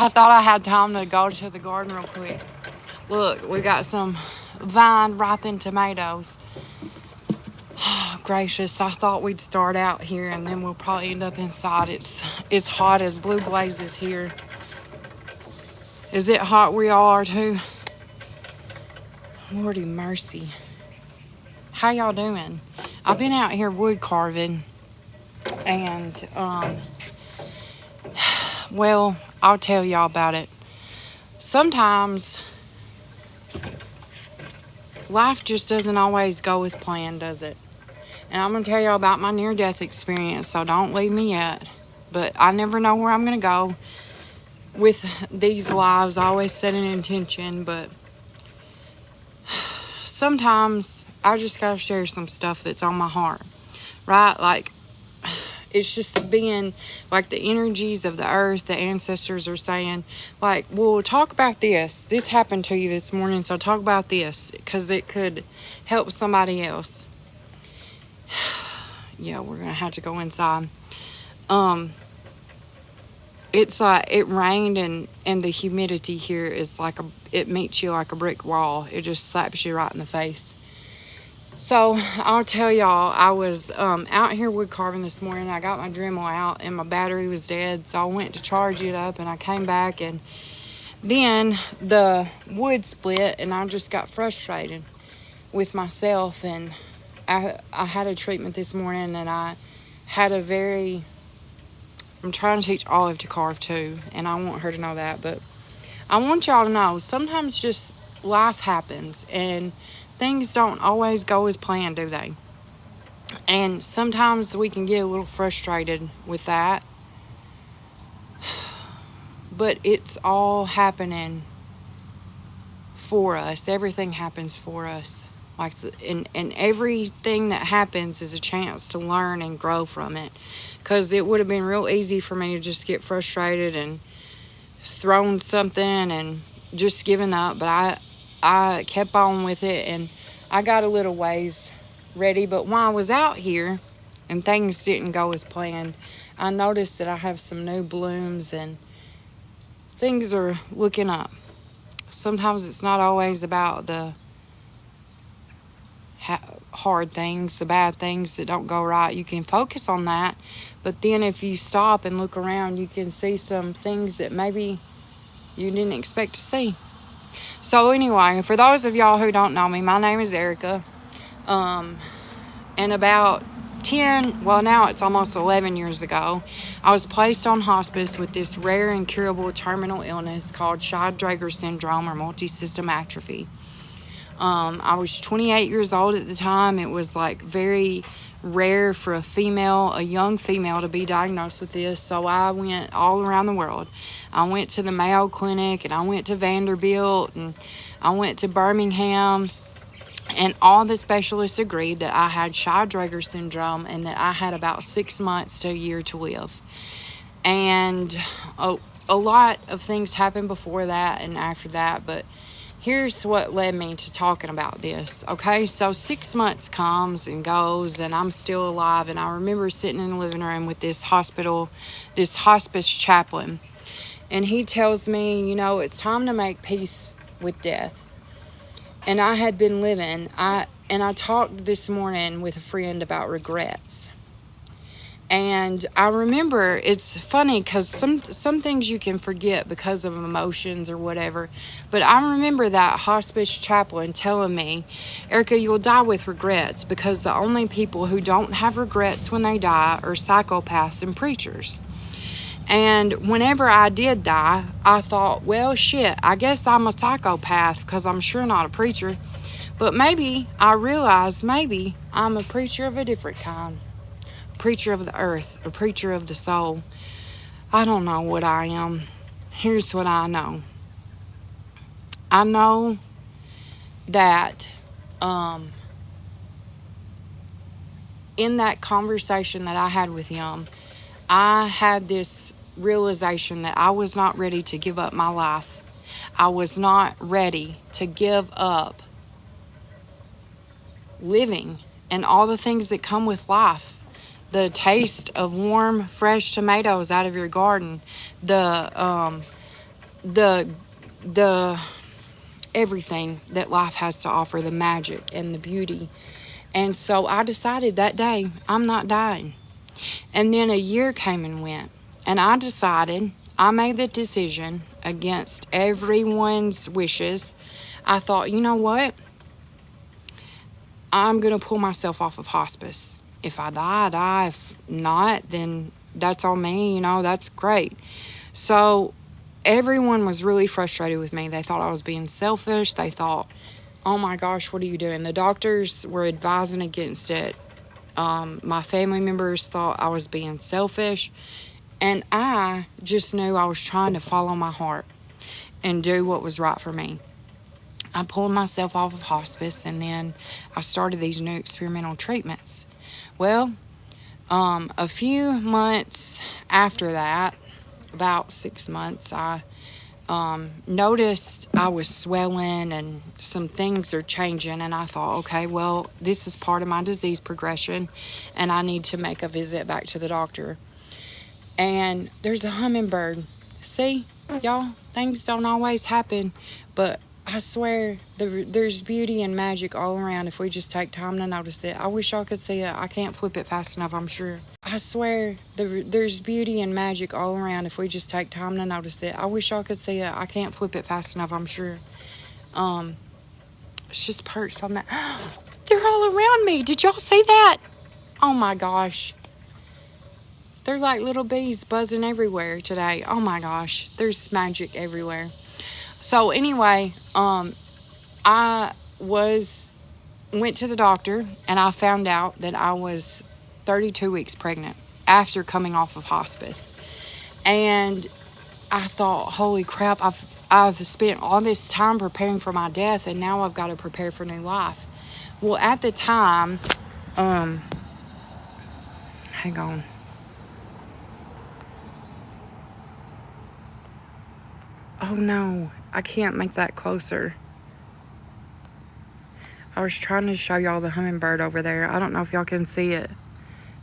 I thought I had time to go to the garden real quick. Look, we got some vine ripened tomatoes. Oh, gracious, I thought we'd start out here and then we'll probably end up inside. It's hot as blue blazes here. Is it hot where y'all are too? Lordy mercy. How y'all doing? I've been out here wood carving and well, I'll tell y'all about it. Sometimes life just doesn't always go as planned, does it? And I'm going to tell y'all about my near-death experience, so don't leave me yet. But I never know where I'm going to go with these lives. I always set an intention, but sometimes I just got to share some stuff that's on my heart, right? Like, it's just being like the energies of the earth, the ancestors are saying, like, well, talk about this. This happened to you this morning, so talk about this because it could help somebody else. Yeah, we're going to have to go inside. It's like it rained and the humidity here is like it meets you like a brick wall. It just slaps you right in the face. So I'll tell y'all, I was out here wood carving this morning. I got my Dremel out and my battery was dead. So I went to charge it up and I came back and then the wood split and I just got frustrated with myself. And I had a treatment this morning and I had a very, I'm trying to teach Olive to carve too. And I want her to know that. But I want y'all to know sometimes just life happens and things don't always go as planned, do they? And sometimes we can get a little frustrated with that. But it's all happening for us. Everything happens for us. Like, and everything that happens is a chance to learn and grow from it. Because it would have been real easy for me to just get frustrated and thrown something and just given up. But I kept on with it and I got a little ways ready. But when I was out here and things didn't go as planned, I noticed that I have some new blooms and things are looking up. Sometimes it's not always about the hard things, the bad things that don't go right. You can focus on that. But then if you stop and look around, you can see some things that maybe you didn't expect to see. So anyway, for those of y'all who don't know me, my name is Erica. And about 10, well now it's almost 11 years ago, I was placed on hospice with this rare and curable terminal illness called Shaw-Drager syndrome or multisystem atrophy. I was 28 years old at the time. It was like very rare for a young female to be diagnosed with this. So I went all around the world. I went to the Mayo Clinic and I went to Vanderbilt and I went to Birmingham, and all the specialists agreed that I had Shaw-Drager syndrome and that I had about 6 months to a year to live. And a lot of things happened before that and after that, but here's what led me to talking about this. Okay, so 6 months comes and goes and I'm still alive. And I remember sitting in the living room with this hospice chaplain. And he tells me, you know, it's time to make peace with death. And I had been living. I talked this morning with a friend about regrets. And I remember, it's funny because some things you can forget because of emotions or whatever. But I remember that hospice chaplain telling me, Erica, you'll die with regrets because the only people who don't have regrets when they die are psychopaths and preachers. And whenever I did die, I thought, well, shit, I guess I'm a psychopath because I'm sure not a preacher. But maybe I realized maybe I'm a preacher of a different kind. Preacher of the earth, a preacher of the soul. I don't know what I am. Here's what I know. I know that in that conversation that I had with him, I had this realization that I was not ready to give up my life. I was not ready to give up living and all the things that come with life. The taste of warm, fresh tomatoes out of your garden. The the everything that life has to offer, the magic and the beauty. And so I decided that day, I'm not dying. And then a year came and went, and I made the decision against everyone's wishes. I thought, you know what? I'm going to pull myself off of hospice. If I die, I die. If not, then that's on me, that's great. So everyone was really frustrated with me. They thought I was being selfish. They thought, oh my gosh, what are you doing? The doctors were advising against it. My family members thought I was being selfish. And I just knew I was trying to follow my heart and do what was right for me. I pulled myself off of hospice, and then I started these new experimental treatments. Well, a few months after that, about 6 months, I noticed I was swelling and some things are changing, and I thought, okay, well, this is part of my disease progression, and I need to make a visit back to the doctor. And there's a hummingbird. See, y'all, things don't always happen, but I swear there's beauty and magic all around if we just take time to notice it. I wish y'all could see it. I can't flip it fast enough, I'm sure. I swear there's beauty and magic all around if we just take time to notice it. I wish y'all could see it. I can't flip it fast enough, I'm sure. It's just perched on that. They're all around me. Did y'all see that? Oh my gosh. They're like little bees buzzing everywhere today. Oh my gosh. There's magic everywhere. So anyway, I went to the doctor, and I found out that I was 32 weeks pregnant after coming off of hospice. And I thought, holy crap, I've spent all this time preparing for my death, and now I've got to prepare for new life. Well, at the time, hang on. Oh no, I can't make that closer. I was trying to show y'all the hummingbird over there. I don't know if y'all can see it.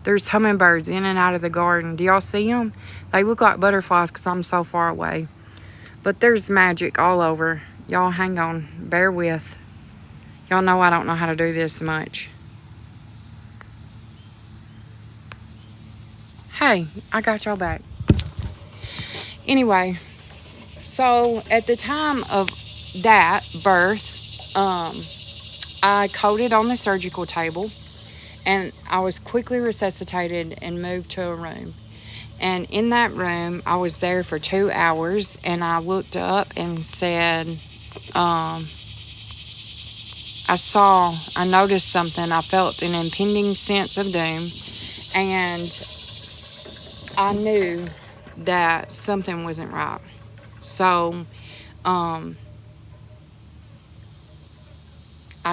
There's hummingbirds in and out of the garden. Do y'all see them? They look like butterflies because I'm so far away. But there's magic all over. Y'all hang on. Bear with. Y'all know I don't know how to do this much. Hey, I got y'all back. Anyway, so at the time of that birth, I coded on the surgical table, and I was quickly resuscitated and moved to a room. And in that room, I was there for 2 hours, and I looked up and said, I noticed something. I felt an impending sense of doom, and I knew that something wasn't right. So, I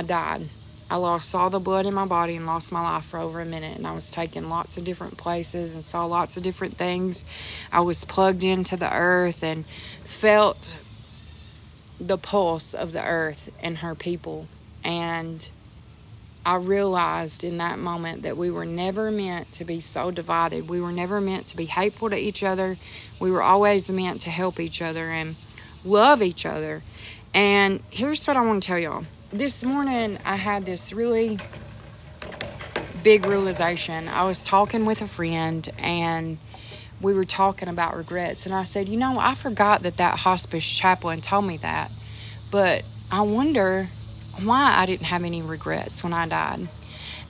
died. I lost all the blood in my body and lost my life for over a minute. And I was taken lots of different places and saw lots of different things. I was plugged into the earth and felt the pulse of the earth and her people. And I realized in that moment that we were never meant to be so divided. We were never meant to be hateful to each other. We were always meant to help each other and love each other. And here's what I want to tell y'all. This morning, I had this really big realization. I was talking with a friend, and we were talking about regrets. And I said, I forgot that hospice chaplain told me that. But I wonder why I didn't have any regrets when I died.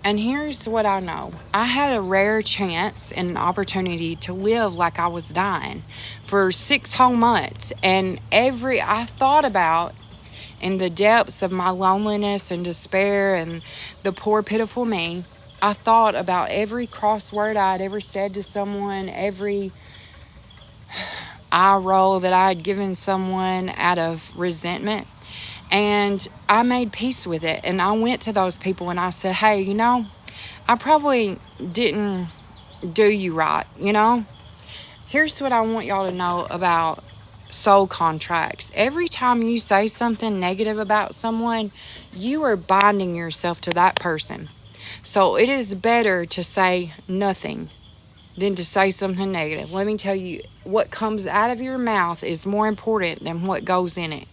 And here's what I know. I had a rare chance and an opportunity to live like I was dying for 6 whole months. And I thought about, in the depths of my loneliness and despair and the poor, pitiful me, I thought about every cross word I'd ever said to someone, every eye roll that I had given someone out of resentment. And I made peace with it. And I went to those people and I said, hey, I probably didn't do you right, Here's what I want y'all to know about soul contracts. Every time you say something negative about someone, you are binding yourself to that person. So it is better to say nothing than to say something negative. Let me tell you, what comes out of your mouth is more important than what goes in it.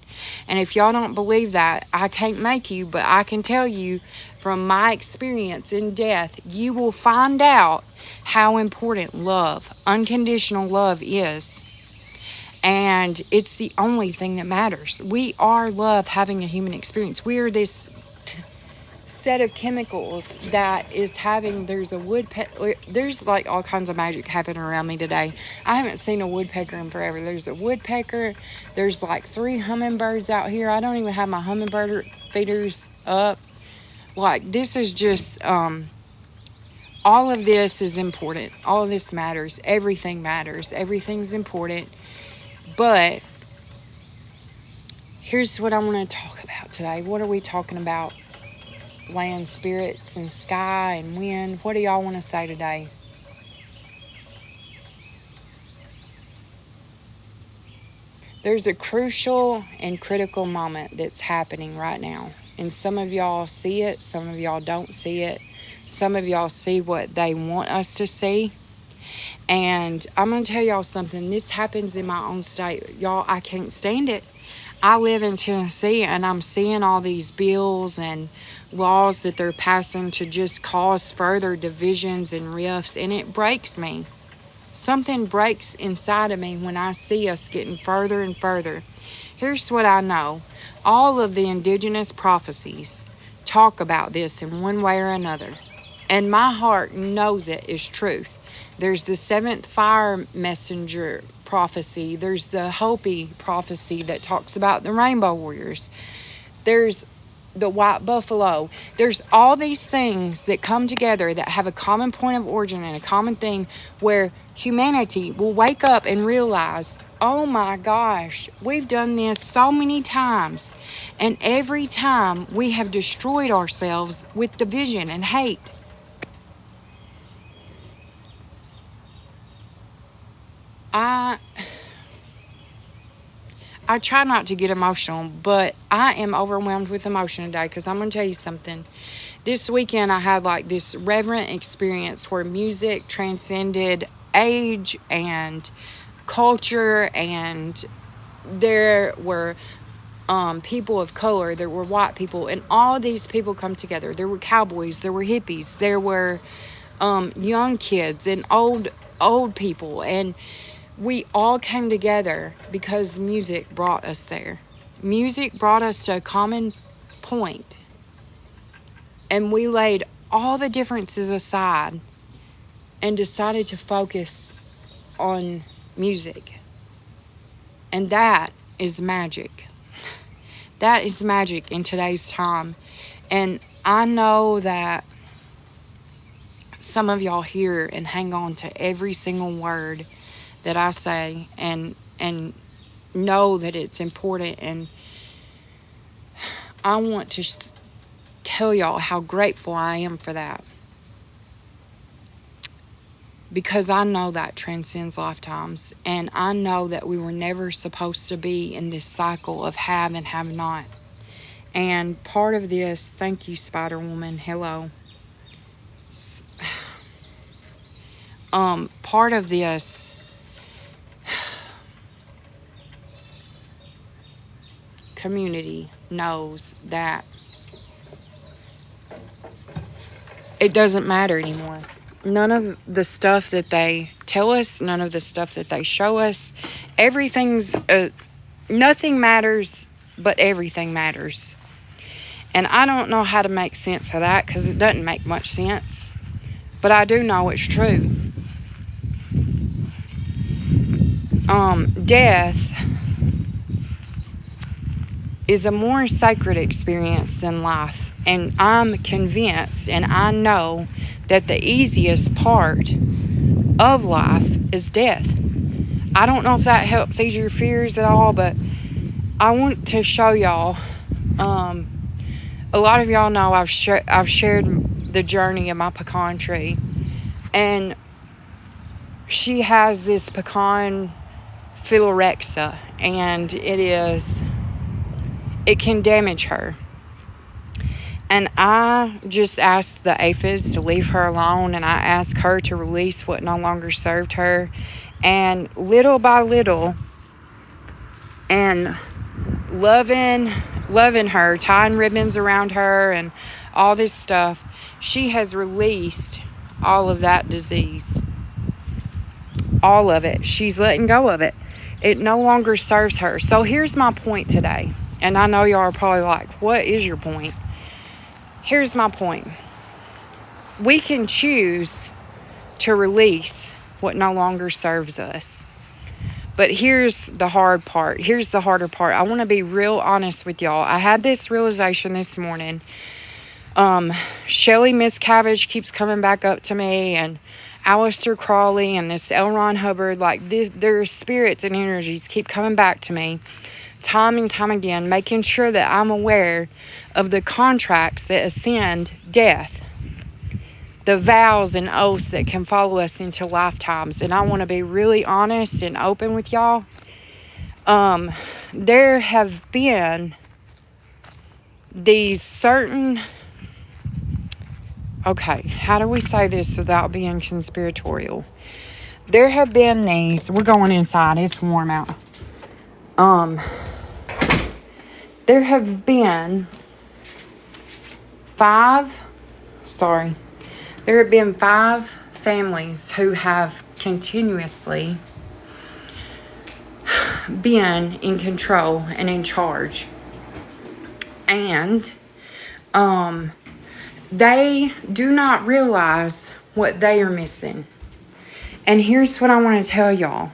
And if y'all don't believe that, I can't make you, but I can tell you from my experience in death, you will find out how important love, unconditional love is. And it's the only thing that matters. We are love having a human experience. We are this set of chemicals that is having, there's a woodpecker, there's like all kinds of magic happening around me today. I haven't seen a woodpecker in forever. There's a woodpecker, there's like 3 hummingbirds out here. I don't even have my hummingbird feeders up. Like, this is just all of this is important. All of this matters. Everything matters. Everything's important. But here's what I want to talk about today. What are we talking about? Land, spirits, and sky, and wind. What do y'all want to say today? There's a crucial and critical moment that's happening right now. And some of y'all see it. Some of y'all don't see it. Some of y'all see what they want us to see. And I'm going to tell y'all something. This happens in my own state. Y'all, I can't stand it. I live in Tennessee, and I'm seeing all these bills and laws that they're passing to just cause further divisions and rifts, and it breaks me. Something breaks inside of me when I see us getting further and further. Here's what I know. All of the indigenous prophecies talk about this in one way or another, and my heart knows it is truth. There's the 7th fire messenger prophecy. There's the Hopi prophecy that talks about the rainbow warriors. There's the white buffalo. There's all these things that come together that have a common point of origin and a common thing where humanity will wake up and realize, oh my gosh, we've done this so many times. And every time we have destroyed ourselves with division and hate. I try not to get emotional, but I am overwhelmed with emotion today because I'm going to tell you something. This weekend I had like this reverent experience where music transcended age and culture, and there were people of color, there were white people, and all these people come together. There were cowboys, there were hippies, there were young kids and old people, and we all came together because music brought us there. Music brought us to a common point. And we laid all the differences aside and decided to focus on music. And that is magic. That is magic in today's time. And I know that some of y'all hear and hang on to every single word that I say, and know that it's important. And I want to tell y'all how grateful I am for that, because I know that transcends lifetimes, and I know that we were never supposed to be in this cycle of have and have not. And part of this, thank you, Spider Woman, hello. Part of this community knows that it doesn't matter anymore. None of the stuff that they tell us, none of the stuff that they show us, nothing matters, but everything matters. And I don't know how to make sense of that, because it doesn't make much sense, but I do know it's true. Death is a more sacred experience than life. And I'm convinced, and I know that the easiest part of life is death. I don't know if that helps ease your fears at all, but I want to show y'all. A lot of y'all know I've shared the journey of my pecan tree. And she has this pecan phyllorexa, and it can damage her. And I just asked the aphids to leave her alone, and I asked her to release what no longer served her. And little by little, and loving her, tying ribbons around her and all this stuff, she has released all of that disease. All of it. She's letting go of it. It no longer serves her. So here's my point today. And I know y'all are probably like, what is your point? Here's my point. We can choose to release what no longer serves us. But here's the hard part. Here's the harder part. I want to be real honest with y'all. I had this realization this morning. Shelly Miscavige keeps coming back up to me, and Aleister Crowley and this L. Ron Hubbard, like their spirits and energies keep coming back to me time and time again, making sure that I'm aware of the contracts that ascend death, the vows and oaths that can follow us into lifetimes. And I want to be really honest and open with y'all. There have been these certain... Okay, how do we say this without being conspiratorial? There have been these... We're going inside. It's warm out. There have been five families who have continuously been in control and in charge. And they do not realize what they are missing. And here's what I want to tell y'all.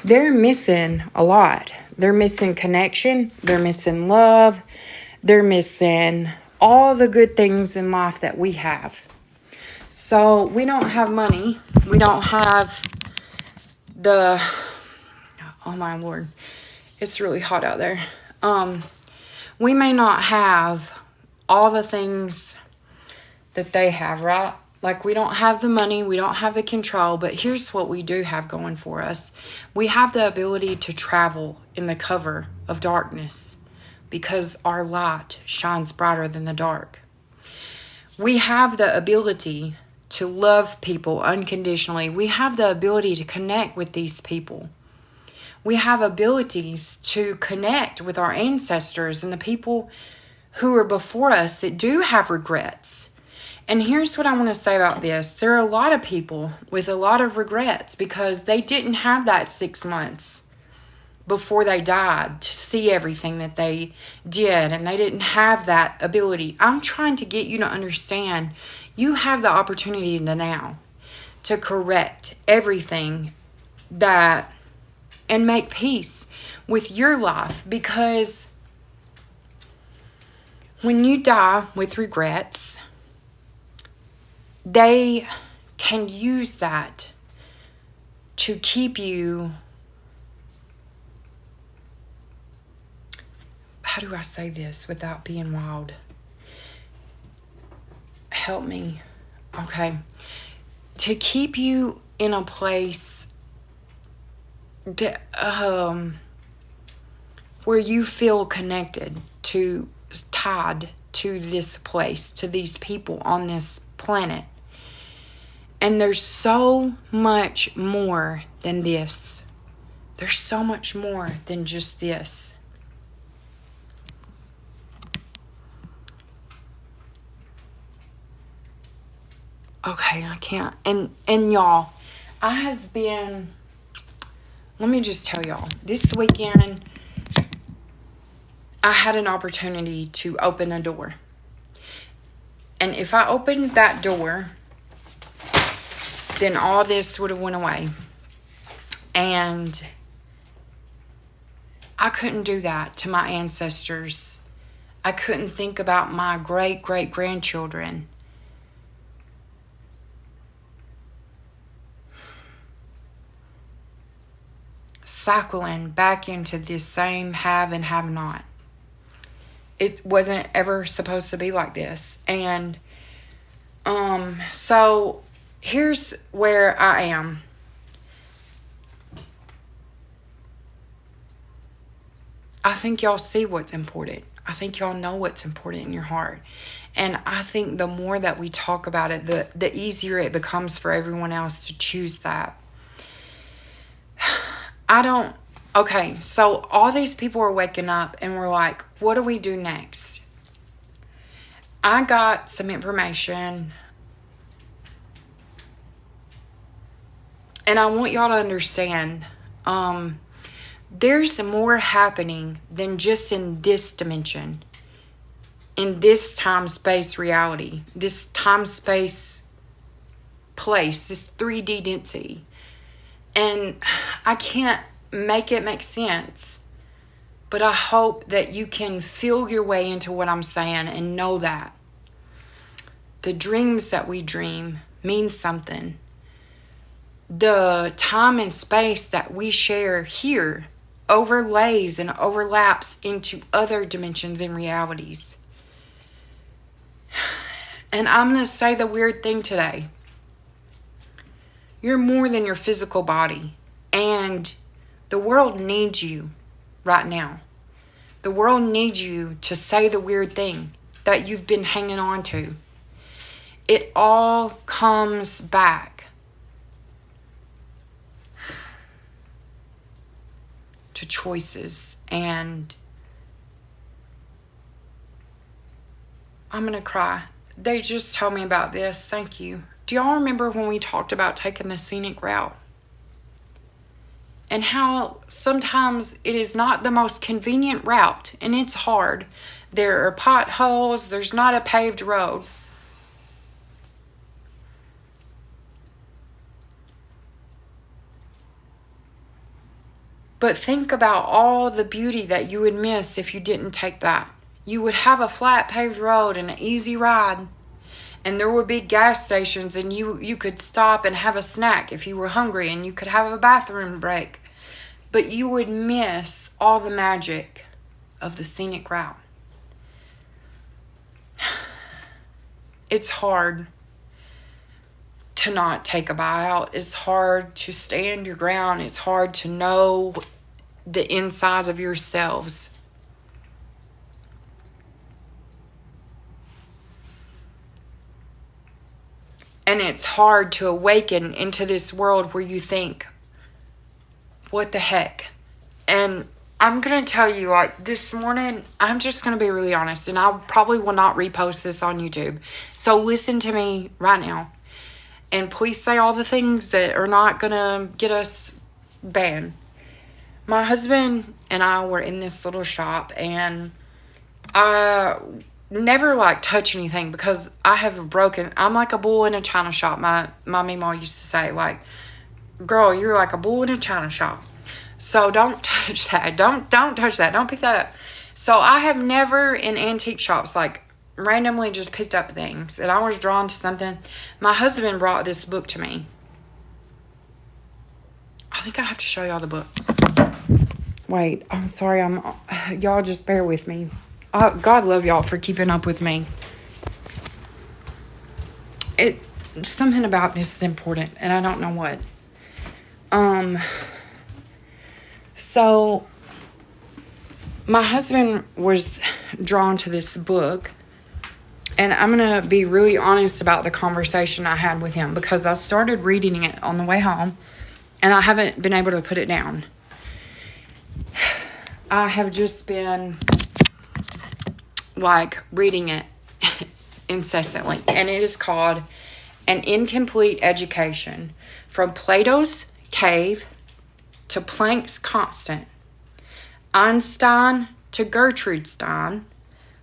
They're missing a lot. They're missing connection. They're missing love. They're missing all the good things in life that we have. So we don't have money. We don't have the... Oh my Lord. It's really hot out there. We may not have all the things that they have, right? Like, we don't have the money, we don't have the control, but here's what we do have going for us. We have the ability to travel in the cover of darkness because our light shines brighter than the dark. We have the ability to love people unconditionally. We have the ability to connect with these people. We have abilities to connect with our ancestors and the people who were before us that do have regrets. And here's what I want to say about this. There are a lot of people with a lot of regrets because they didn't have that 6 months before they died to see everything that they did, and they didn't have that ability. I'm trying to get you to understand you have the opportunity to now to correct everything that and make peace with your life, because when you die with regrets, they can use that to keep you, how do I say this without being wild? Help me. Okay. To keep you in a place where you feel connected to, tied to this place, to these people on this planet. And there's so much more than this. There's so much more than just this. Okay, I can't. And y'all, I have been, let me just tell y'all, this weekend, I had an opportunity to open a door. And if I opened that door, then all this would have went away. And I couldn't do that to my ancestors. I couldn't think about my great-great-grandchildren. Cycling back into this same have and have not. It wasn't ever supposed to be like this. And so here's where I am. I think y'all see what's important. I think y'all know what's important in your heart. And I think the more that we talk about it, the easier it becomes for everyone else to choose that. Okay, so all these people are waking up and we're like, what do we do next? I got some information. And I want y'all to understand, there's more happening than just in this dimension, in this time-space reality, this time-space place, this 3D density. And I can't make it make sense, but I hope that you can feel your way into what I'm saying and know that the dreams that we dream mean something. The time and space that we share here overlays and overlaps into other dimensions and realities. And I'm going to say the weird thing today. You're more than your physical body. And the world needs you right now. The world needs you to say the weird thing that you've been hanging on to. It all comes back. To choices. And I'm going to cry. They just told me about this. Thank you. Do y'all remember when we talked about taking the scenic route? And how sometimes it is not the most convenient route. And it's hard. There are potholes. There's not a paved road. But think about all the beauty that you would miss if you didn't take that. You would have a flat paved road and an easy ride. And there would be gas stations and you could stop and have a snack if you were hungry, and you could have a bathroom break. But you would miss all the magic of the scenic route. It's hard to not take a buyout. It's hard to stand your ground. It's hard to know the insides of yourselves. And it's hard to awaken into this world where you think, what the heck? And I'm going to tell you, like, this morning, I'm just going to be really honest, and I probably will not repost this on YouTube. So listen to me right now. And please say all the things that are not going to get us banned. My husband and I were in this little shop, and I never like touch anything because I'm like a bull in a china shop. My mama used to say, like, girl, you're like a bull in a china shop. So don't touch that. Don't touch that. Don't pick that up. So I have never in antique shops, like, randomly just picked up things. And I was drawn to something. My husband brought this book to me. I think I have to show y'all the book. Wait, I'm sorry. Y'all just bear with me. God love y'all for keeping up with me. Something about this is important, and I don't know what. So my husband was drawn to this book, and I'm going to be really honest about the conversation I had with him, because I started reading it on the way home, and I haven't been able to put it down. I have just been, like, reading it incessantly, and it is called An Incomplete Education, From Plato's Cave to Planck's Constant, Einstein to Gertrude Stein,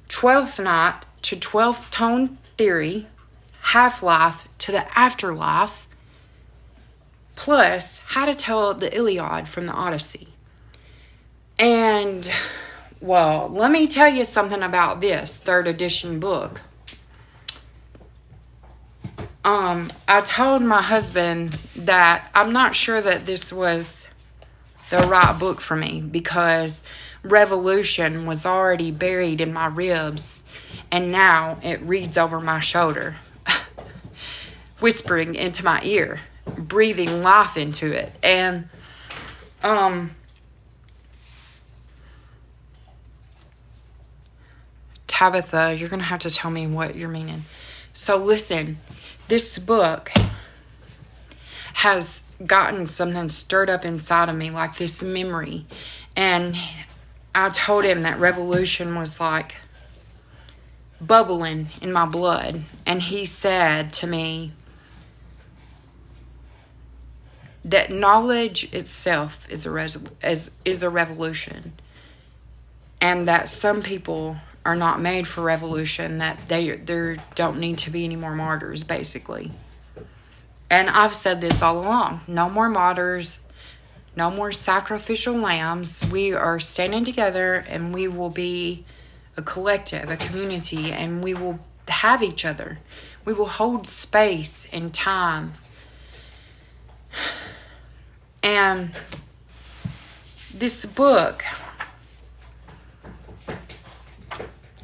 12th Night to 12th Tone Theory, Half-Life to the Afterlife, plus How to Tell the Iliad from the Odyssey. And, well, let me tell you something about this 3rd edition book. I told my husband that I'm not sure that this was the right book for me, because Revolution was already buried in my ribs, and now it reads over my shoulder, whispering into my ear, breathing life into it. And Tabitha, you're going to have to tell me what you're meaning. So listen, this book has gotten something stirred up inside of me, like this memory. And I told him that revolution was like bubbling in my blood. And he said to me that knowledge itself is a revolution. And that some people are not made for revolution, that there don't need to be any more martyrs, basically. And I've said this all along. No more martyrs, no more sacrificial lambs. We are standing together, and we will be a collective, a community, and we will have each other. We will hold space and time. And this book,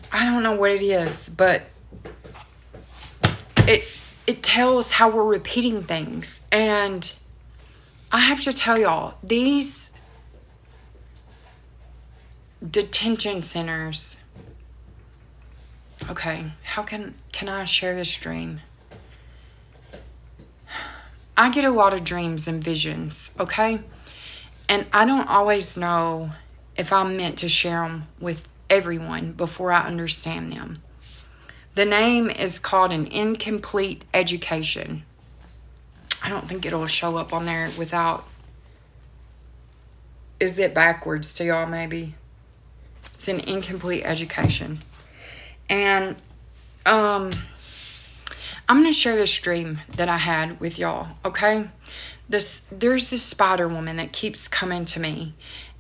I don't know what it is, but it tells how we're repeating things. And I have to tell y'all, these detention centers, okay, how can I share this dream? I get a lot of dreams and visions, okay? And I don't always know if I'm meant to share them with everyone before I understand them. The name is called An Incomplete Education. I don't think it'll show up on there without... Is it backwards to y'all, maybe? It's An Incomplete Education. And I'm going to share this dream that I had with y'all, okay? There's this spider woman that keeps coming to me.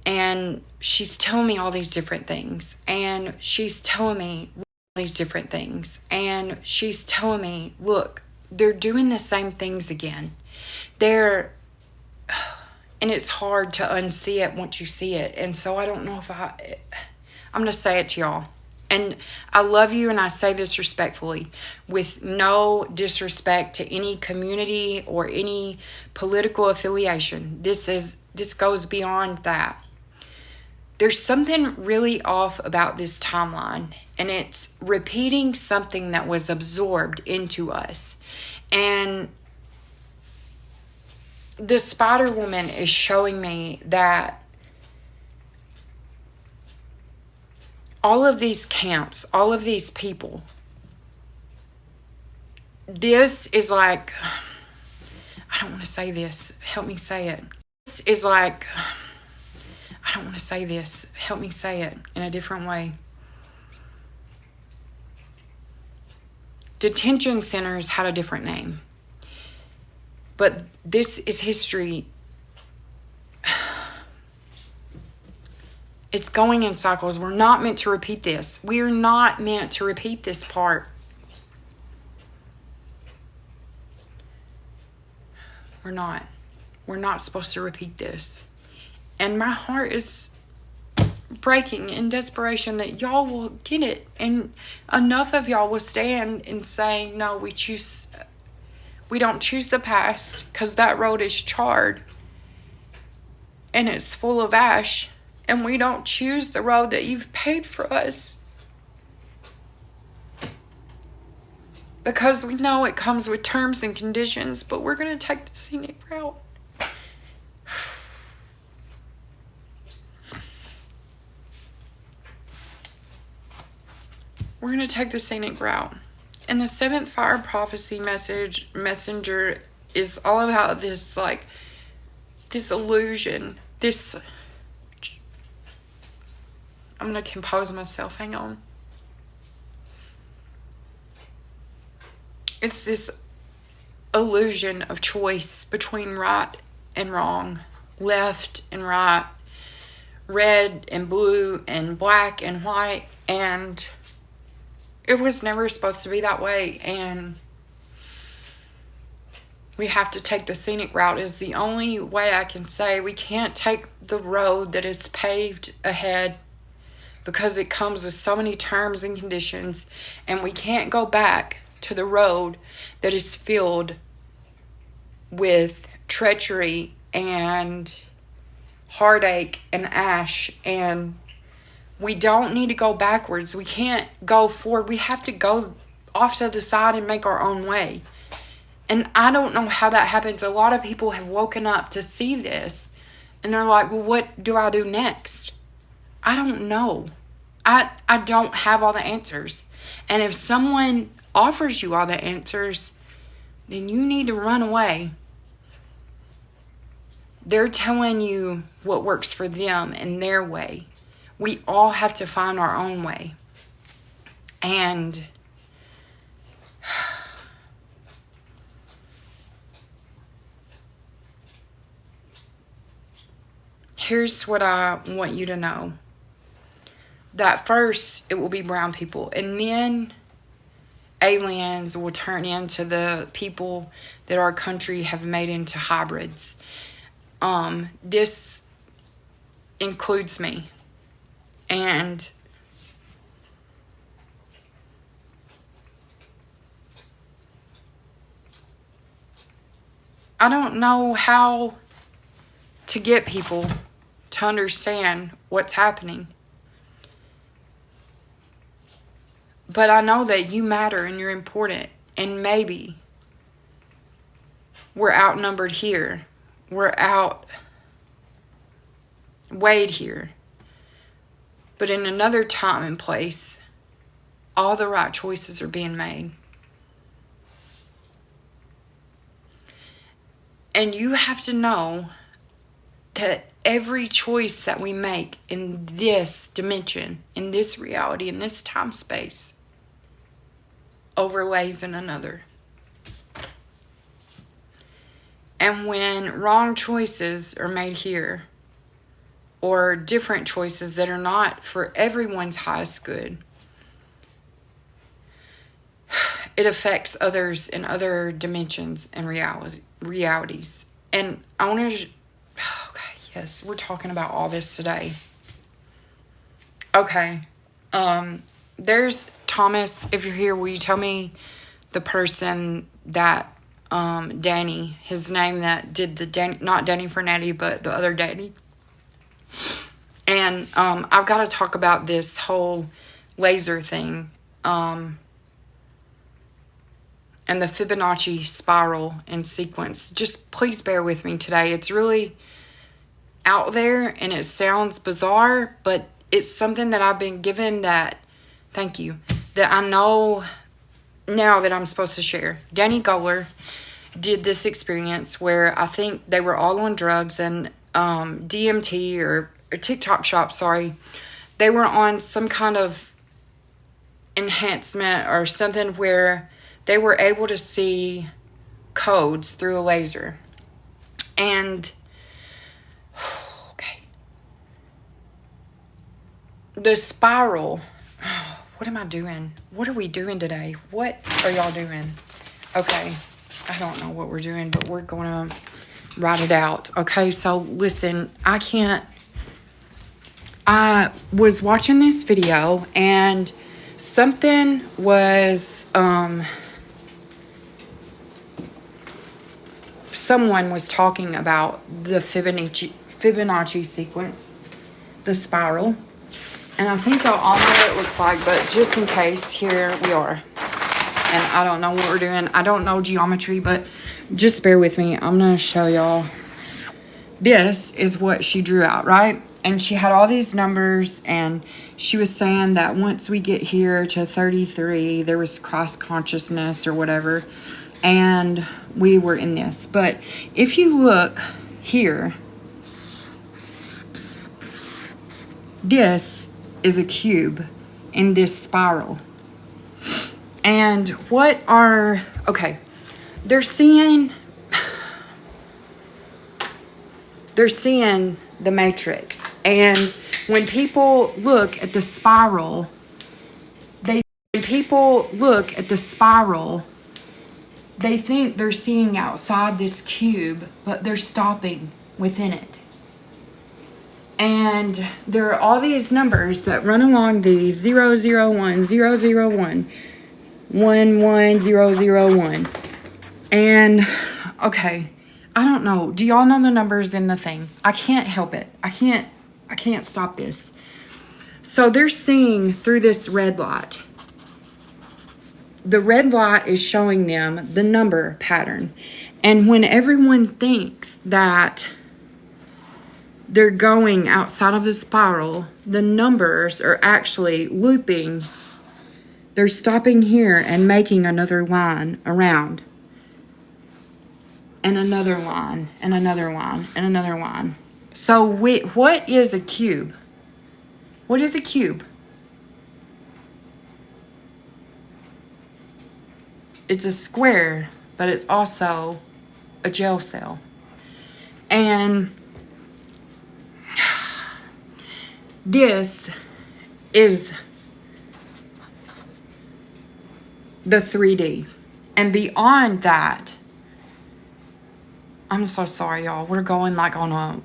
And she's telling me all these different things. And she's telling me these different things. And she's telling me, look, they're doing the same things again. And it's hard to unsee it once you see it. And so I don't know if I'm going to say it to y'all. And I love you, and I say this respectfully, with no disrespect to any community or any political affiliation. This goes beyond that. There's something really off about this timeline, and it's repeating something that was absorbed into us. And the spider woman is showing me that all of these camps, all of these people, this is like, I don't want to say this, help me say it. This is like, I don't want to say this, help me say it in a different way. Detention centers had a different name. But this is history. It's going in cycles. We're not meant to repeat this. We are not meant to repeat this part. We're not. We're not supposed to repeat this. And my heart is breaking in desperation that y'all will get it. And enough of y'all will stand and say, no, we don't choose the past, because that road is charred and it's full of ash. And we don't choose the road that you've paid for us, because we know it comes with terms and conditions, but we're going to take the scenic route. We're going to take the scenic route. And the seventh fire prophecy messenger is all about this, like, this illusion, this... I'm going to compose myself. Hang on. It's this illusion of choice between right and wrong, left and right, red and blue and black and white. And it was never supposed to be that way. And we have to take the scenic route is the only way I can say. We can't take the road that is paved ahead, because it comes with so many terms and conditions, and we can't go back to the road that is filled with treachery and heartache and ash and We don't need to go backwards. We can't go forward. We have to go off to the side and make our own way. And I don't know how that happens. A lot of people have woken up to see this. And they're like, well, what do I do next? I don't know. I don't have all the answers. And if someone offers you all the answers, then you need to run away. They're telling you what works for them and their way. We all have to find our own way. And here's what I want you to know. That first, it will be brown people. And then aliens will turn into the people that our country have made into hybrids. This includes me. And I don't know how to get people to understand what's happening. But I know that you matter and you're important. And maybe we're outnumbered here. We're outweighed here. But in another time and place, all the right choices are being made. And you have to know that every choice that we make in this dimension, in this reality, in this time space, overlays in another. And when wrong choices are made here, or different choices that are not for everyone's highest good, it affects others in other dimensions and realities. And I want to... Okay, yes, we're talking about all this today. Okay. There's Thomas. If you're here, will you tell me the person that... Danny, his name that did the Danny... Not Danny Fernetti, but the other Danny. And I've got to talk about this whole laser thing. And the Fibonacci spiral and sequence. Just please bear with me today. It's really out there and it sounds bizarre, but it's something that I've been given that, thank you, that I know now that I'm supposed to share. Danny Goller did this experience where I think they were all on drugs and DMT or TikTok shop, sorry. They were on some kind of enhancement or something where they were able to see codes through a laser. And, okay. The spiral, what am I doing? What are we doing today? What are y'all doing? Okay, I don't know what we're doing, but we're going to write it out. Okay, so listen, I was watching this video and something was, someone was talking about the Fibonacci sequence, the spiral. And I think y'all all know what it looks like, but just in case, here we are. And I don't know what we're doing. I don't know geometry, but just bear with me. I'm going to show y'all. This is what she drew out, right? And she had all these numbers, and she was saying that once we get here to 33, there was cross consciousness or whatever. And we were in this. But if you look here, this is a cube in this spiral. And what are... Okay. They're seeing the matrix. And when people look at the spiral, they think they're seeing outside this cube, but they're stopping within it. And there are all these numbers that run along these 001, 001, 11001. And, okay, I don't know. Do y'all know the numbers in the thing? I can't help it. I can't stop this. So they're seeing through this red light. The red light is showing them the number pattern. And when everyone thinks that they're going outside of the spiral, the numbers are actually looping. They're stopping here and making another line around. And another line, and another line, and another line. So what is a cube? What is a cube? It's a square, but it's also a jail cell. And this is the 3D. And beyond that, I'm so sorry, y'all. We're going like on a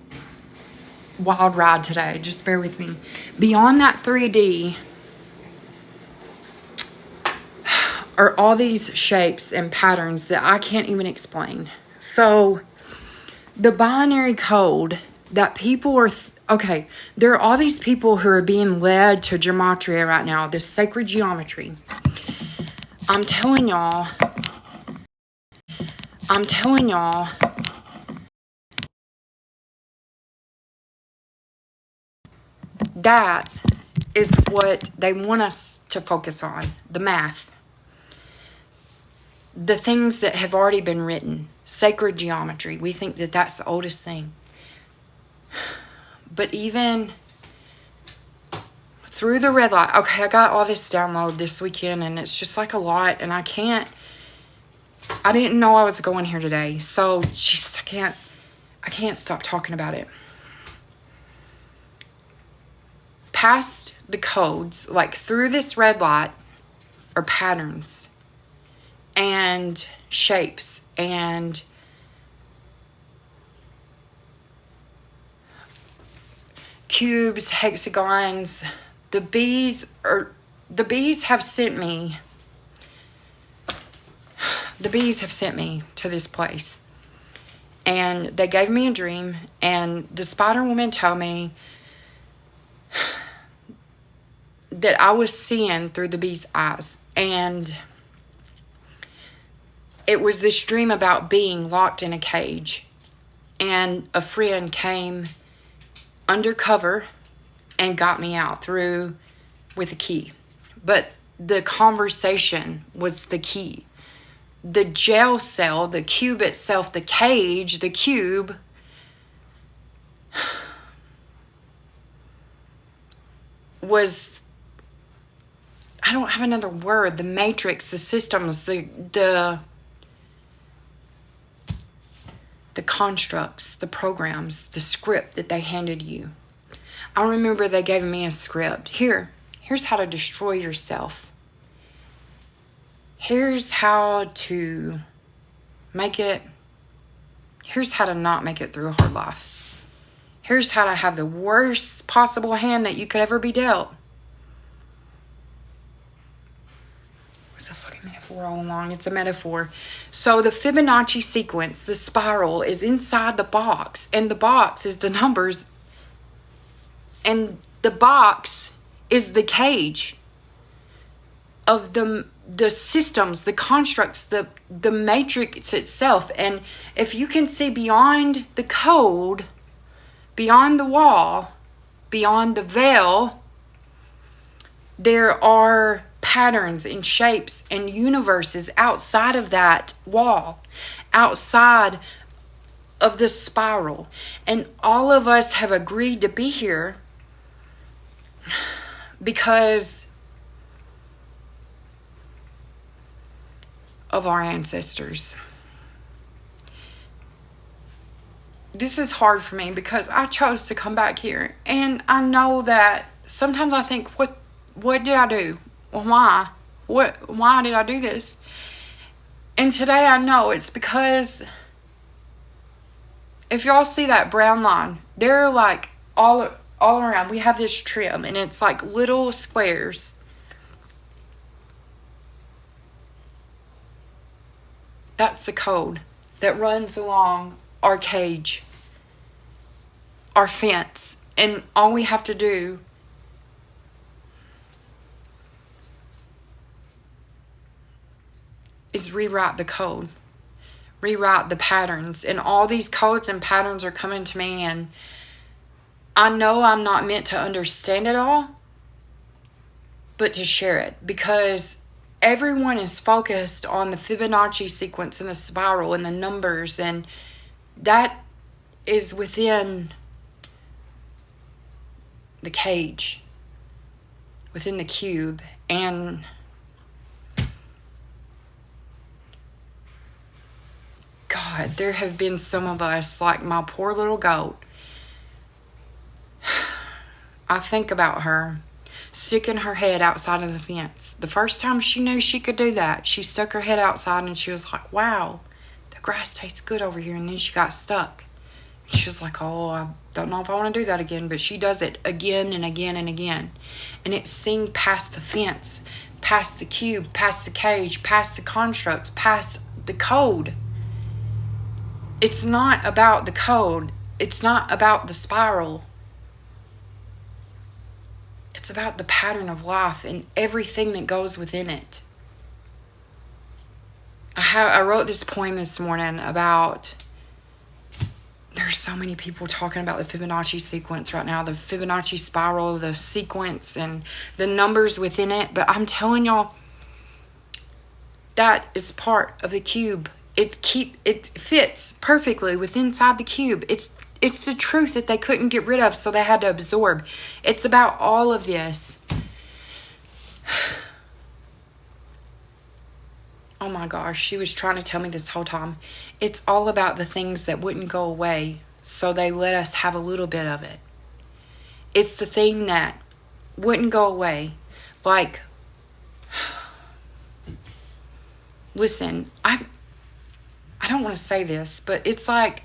wild ride today. Just bear with me. Beyond that 3D are all these shapes and patterns that I can't even explain. So the binary code that people are... okay, there are all these people who are being led to gematria right now. This sacred geometry. I'm telling y'all... that is what they want us to focus on. The math. The things that have already been written. Sacred geometry. We think that that's the oldest thing. But even through the red light. Okay, I got all this download this weekend, and it's just like a lot, and I didn't know I was going here today. So just I can't stop talking about it. Past the codes, like through this red light, are patterns and shapes and cubes, hexagons. The bees have sent me to this place, and they gave me a dream, and the spider woman told me that I was seeing through the bee's eyes. And it was this dream about being locked in a cage. And a friend came undercover and got me out with a key. But the conversation was the key. The jail cell, the cube itself, the cage, the cube... was... I don't have another word. The matrix, the systems, the constructs, the programs, the script that they handed you. I remember they gave me a script. Here's how to destroy yourself. Here's how to make it. Here's how to not make it through a hard life. Here's how to have the worst possible hand that you could ever be dealt. Metaphor all along. It's a metaphor. So the Fibonacci sequence, the spiral, is inside the box, and the box is the numbers, and the box is the cage of the systems, the constructs, the matrix itself. And if you can see beyond the code, beyond the wall, beyond the veil, there are patterns and shapes and universes outside of that wall, outside of the spiral. And all of us have agreed to be here because of our ancestors. This is hard for me because I chose to come back here, and I know that sometimes I think, what did I do? Why? Why did I do this? And today I know it's because if y'all see that brown line, they're like all around. We have this trim, and it's like little squares. That's the code that runs along our cage, our fence. And all we have to do is rewrite the code. Rewrite the patterns. And all these codes and patterns are coming to me, and I know I'm not meant to understand it all, but to share it, because everyone is focused on the Fibonacci sequence and the spiral and the numbers, and that is within the cage, within the cube. And God, there have been some of us, like my poor little goat. I think about her sticking her head outside of the fence. The first time she knew she could do that, she stuck her head outside and she was like, wow, the grass tastes good over here. And then she got stuck. She was like, oh, I don't know if I want to do that again. But she does it again and again and again. And it's seen past the fence, past the cube, past the cage, past the constructs, past the code. It's not about the code. It's not about the spiral. It's about the pattern of life and everything that goes within it. I wrote this poem this morning about, there's so many people talking about the Fibonacci sequence right now, the Fibonacci spiral, the sequence and the numbers within it. But I'm telling y'all, that is part of the cube. It fits perfectly within inside the cube. It's the truth that they couldn't get rid of, so they had to absorb. It's about all of this. Oh my gosh, she was trying to tell me this whole time. It's all about the things that wouldn't go away, so they let us have a little bit of it. It's the thing that wouldn't go away. Like, listen, I don't want to say this, but it's like,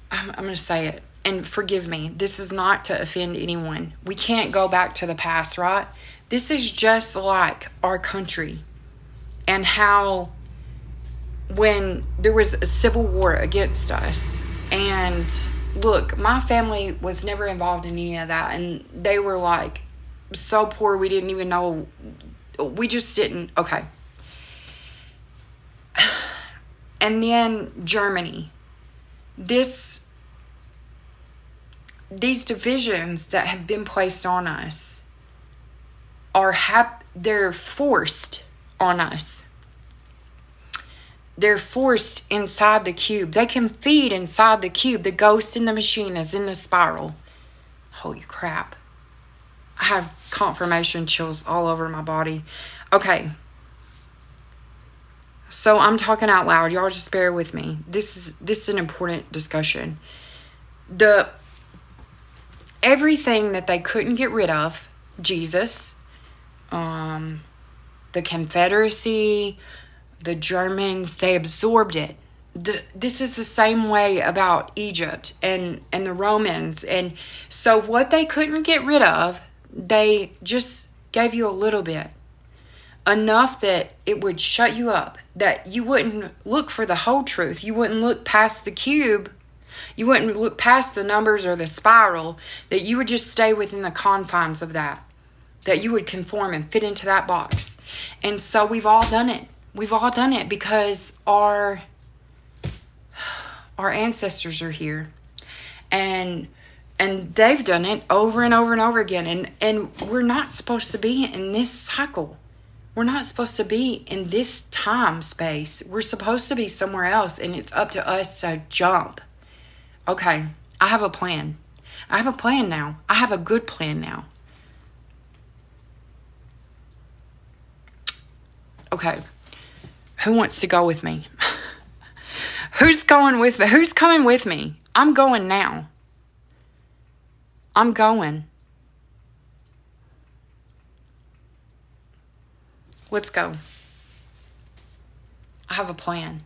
I'm going to say it, and forgive me. This is not to offend anyone. We can't go back to the past, right? This is just like our country and how when there was a civil war against us, and look, my family was never involved in any of that, and they were like so poor we didn't even know, we just didn't, okay. And then Germany. These divisions that have been placed on us they're forced on us. They're forced inside the cube. They can feed inside the cube. The ghost in the machine is in the spiral. Holy crap. I have confirmation chills all over my body. Okay. So I'm talking out loud. Y'all just bear with me. This is an important discussion. Everything that they couldn't get rid of, Jesus, the Confederacy, the Germans, they absorbed it. This is the same way about Egypt and the Romans. And so what they couldn't get rid of, they just gave you a little bit. Enough that it would shut you up, that you wouldn't look for the whole truth. You wouldn't look past the cube. You wouldn't look past the numbers or the spiral, that you would just stay within the confines of that you would conform and fit into that box. And so we've all done it. We've all done it because our ancestors are here. And they've done it over and over and over again. And we're not supposed to be in this cycle. We're not supposed to be in this time space. We're supposed to be somewhere else, and it's up to us to jump. Okay, I have a plan. I have a plan now. I have a good plan now. Okay, who wants to go with me? Who's going with me? Who's coming with me? I'm going now. I'm going. Let's go. I have a plan.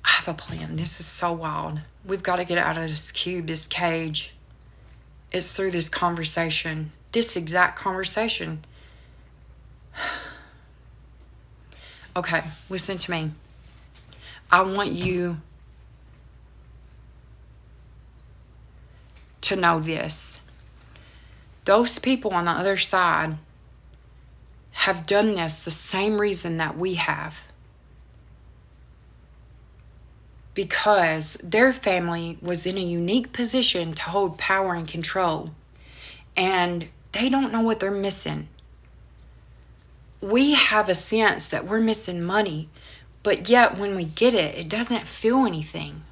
I have a plan. This is so wild. We've got to get out of this cube, this cage. It's through this conversation. This exact conversation. Okay, listen to me. I want you to know this. Those people on the other side have done this the same reason that we have. Because their family was in a unique position to hold power and control. And they don't know what they're missing. We have a sense that we're missing money, but yet when we get it, it doesn't feel anything.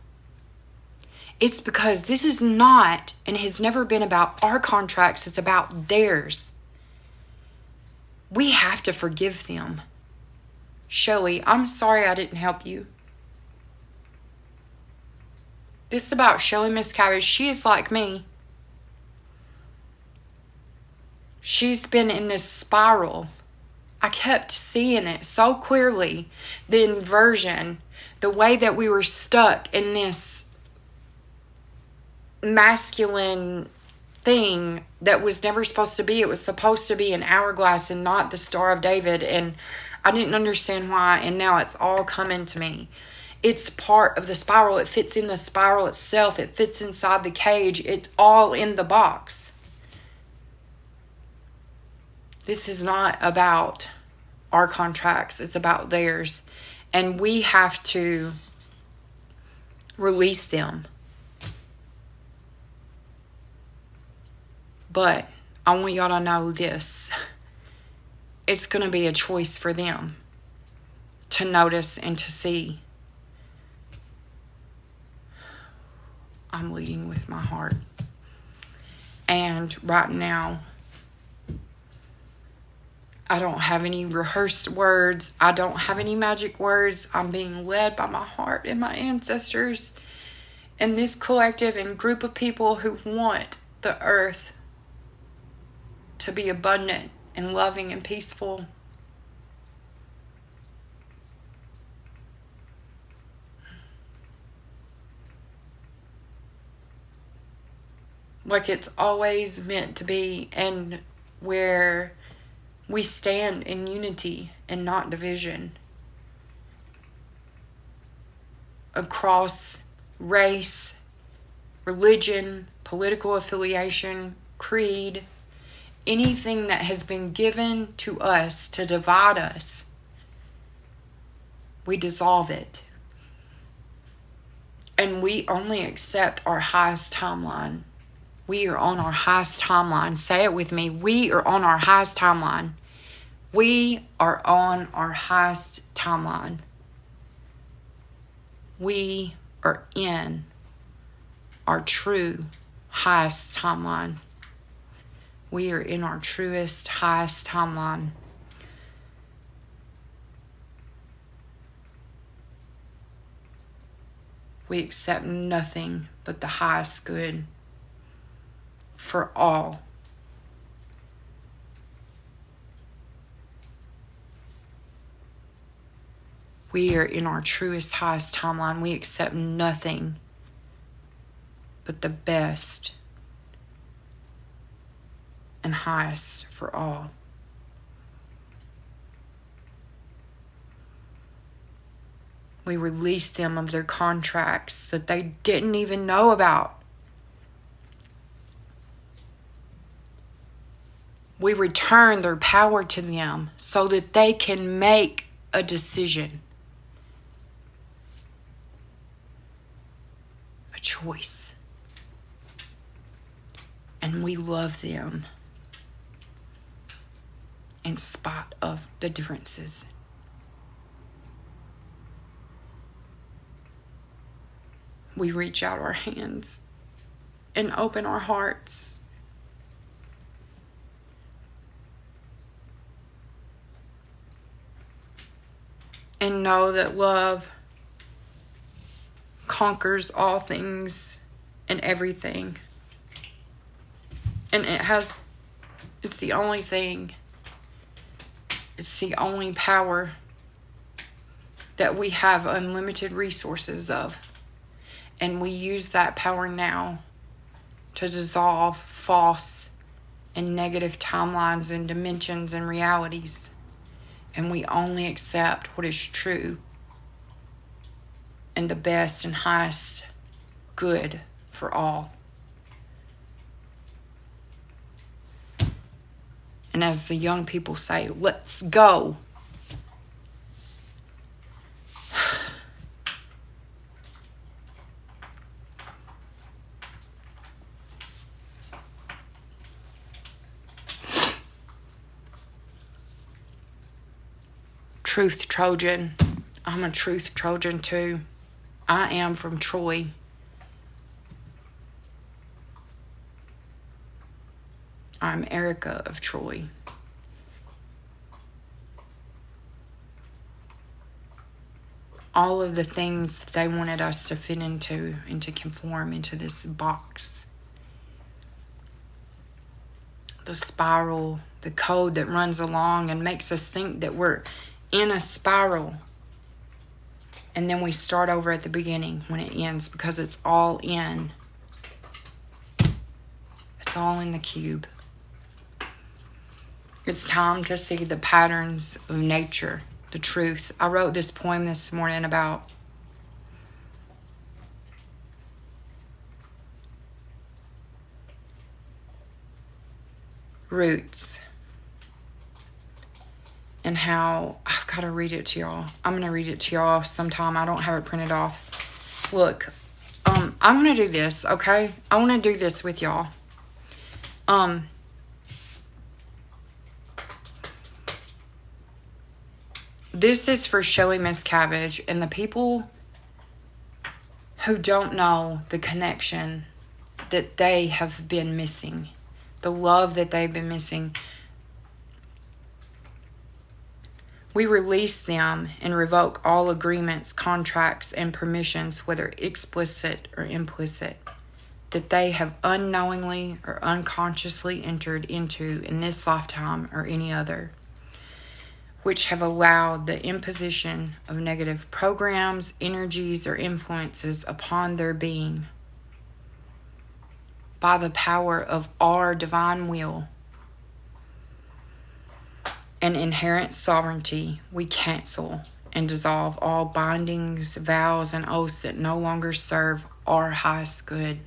It's because this is not and has never been about our contracts, it's about theirs. We have to forgive them. Shelly, I'm sorry I didn't help you. This is about Shelly Miscavige. She is like me. She's been in this spiral. I kept seeing it so clearly. The inversion. The way that we were stuck in this masculine thing that was never supposed to be. It was supposed to be an hourglass and not the Star of David. And I didn't understand why. And now it's all coming to me. It's part of the spiral. It fits in the spiral itself. It fits inside the cage. It's all in the box. This is not about our contracts. It's about theirs. And we have to release them. But I want y'all to know this. It's going to be a choice for them to notice and to see. I'm leading with my heart. And right now, I don't have any rehearsed words. I don't have any magic words. I'm being led by my heart and my ancestors and this collective and group of people who want the earth to be abundant and loving and peaceful. Like it's always meant to be, and where we stand in unity and not division. Across race, religion, political affiliation, creed, anything that has been given to us to divide us, we dissolve it. And we only accept our highest timeline. We are on our highest timeline. Say it with me. We are on our highest timeline. We are on our highest timeline. We are in our true highest timeline. We are in our truest, highest timeline. We accept nothing but the highest good for all. We are in our truest, highest timeline. We accept nothing but the best and highest for all. We release them of their contracts that they didn't even know about. We return their power to them so that they can make a decision. A choice. And we love them in spite of the differences. We reach out our hands and open our hearts. And know that love conquers all things and everything. And it's the only thing. It's the only power that we have unlimited resources of. And we use that power now to dissolve false and negative timelines and dimensions and realities. And we only accept what is true and the best and highest good for all. And as the young people say, let's go. Truth Trojan. I'm a Truth Trojan too. I am from Troy. I'm Erica of Troy. All of the things that they wanted us to fit into and to conform into this box. The spiral, the code that runs along and makes us think that we're in a spiral. And then we start over at the beginning when it ends, because it's all in. It's all in the cube. It's time to see the patterns of nature, the truth. I wrote this poem this morning about roots and how I've got to read it to y'all. I'm going to read it to y'all sometime. I don't have it printed off. Look, I'm going to do this, okay? I want to do this with y'all. This is for Shelly Miscavige and the people who don't know the connection that they have been missing, the love that they've been missing. We release them and revoke all agreements, contracts, and permissions, whether explicit or implicit, that they have unknowingly or unconsciously entered into in this lifetime or any other, which have allowed the imposition of negative programs, energies, or influences upon their being. By the power of our divine will and inherent sovereignty, we cancel and dissolve all bindings, vows, and oaths that no longer serve our highest good.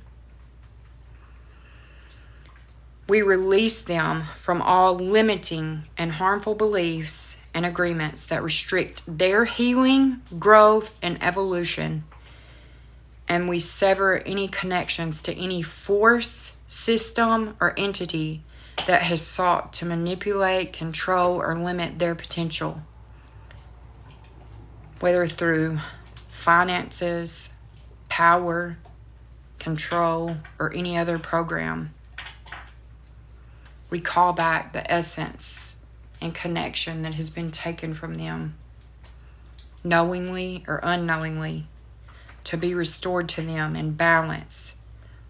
We release them from all limiting and harmful beliefs and agreements that restrict their healing, growth, and evolution. And we sever any connections to any force, system, or entity that has sought to manipulate, control, or limit their potential, whether through finances, power, control, or any other program. We call back the essence and connection that has been taken from them, knowingly or unknowingly, to be restored to them in balance,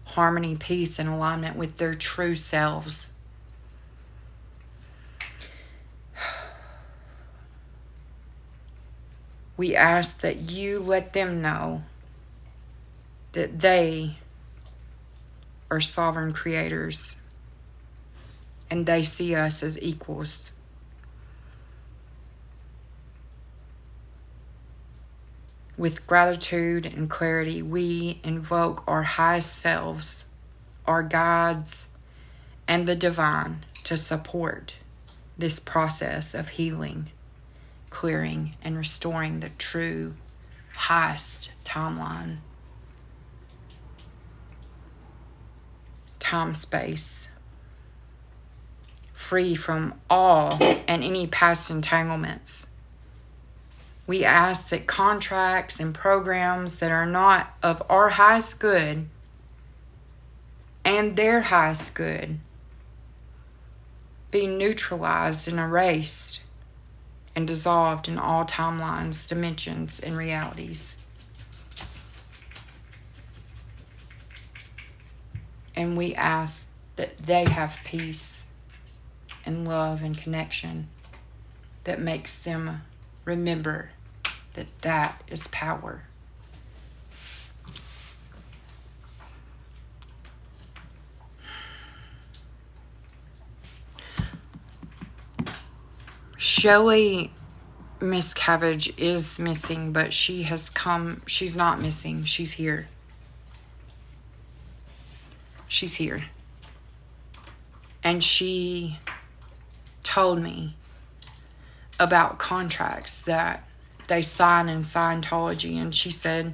harmony, peace, and alignment with their true selves. We ask that you let them know that they are sovereign creators and they see us as equals. With gratitude and clarity, we invoke our highest selves, our guides, and the divine to support this process of healing, clearing, and restoring the true highest timeline, time space, free from all and any past entanglements. We ask that contracts and programs that are not of our highest good and their highest good be neutralized and erased and dissolved in all timelines, dimensions, and realities. And we ask that they have peace and love and connection that makes them remember that that is power. Shelly Miscavige is missing, but she has come. She's not missing. She's here. She's here. And she told me about contracts that they sign in Scientology, and she said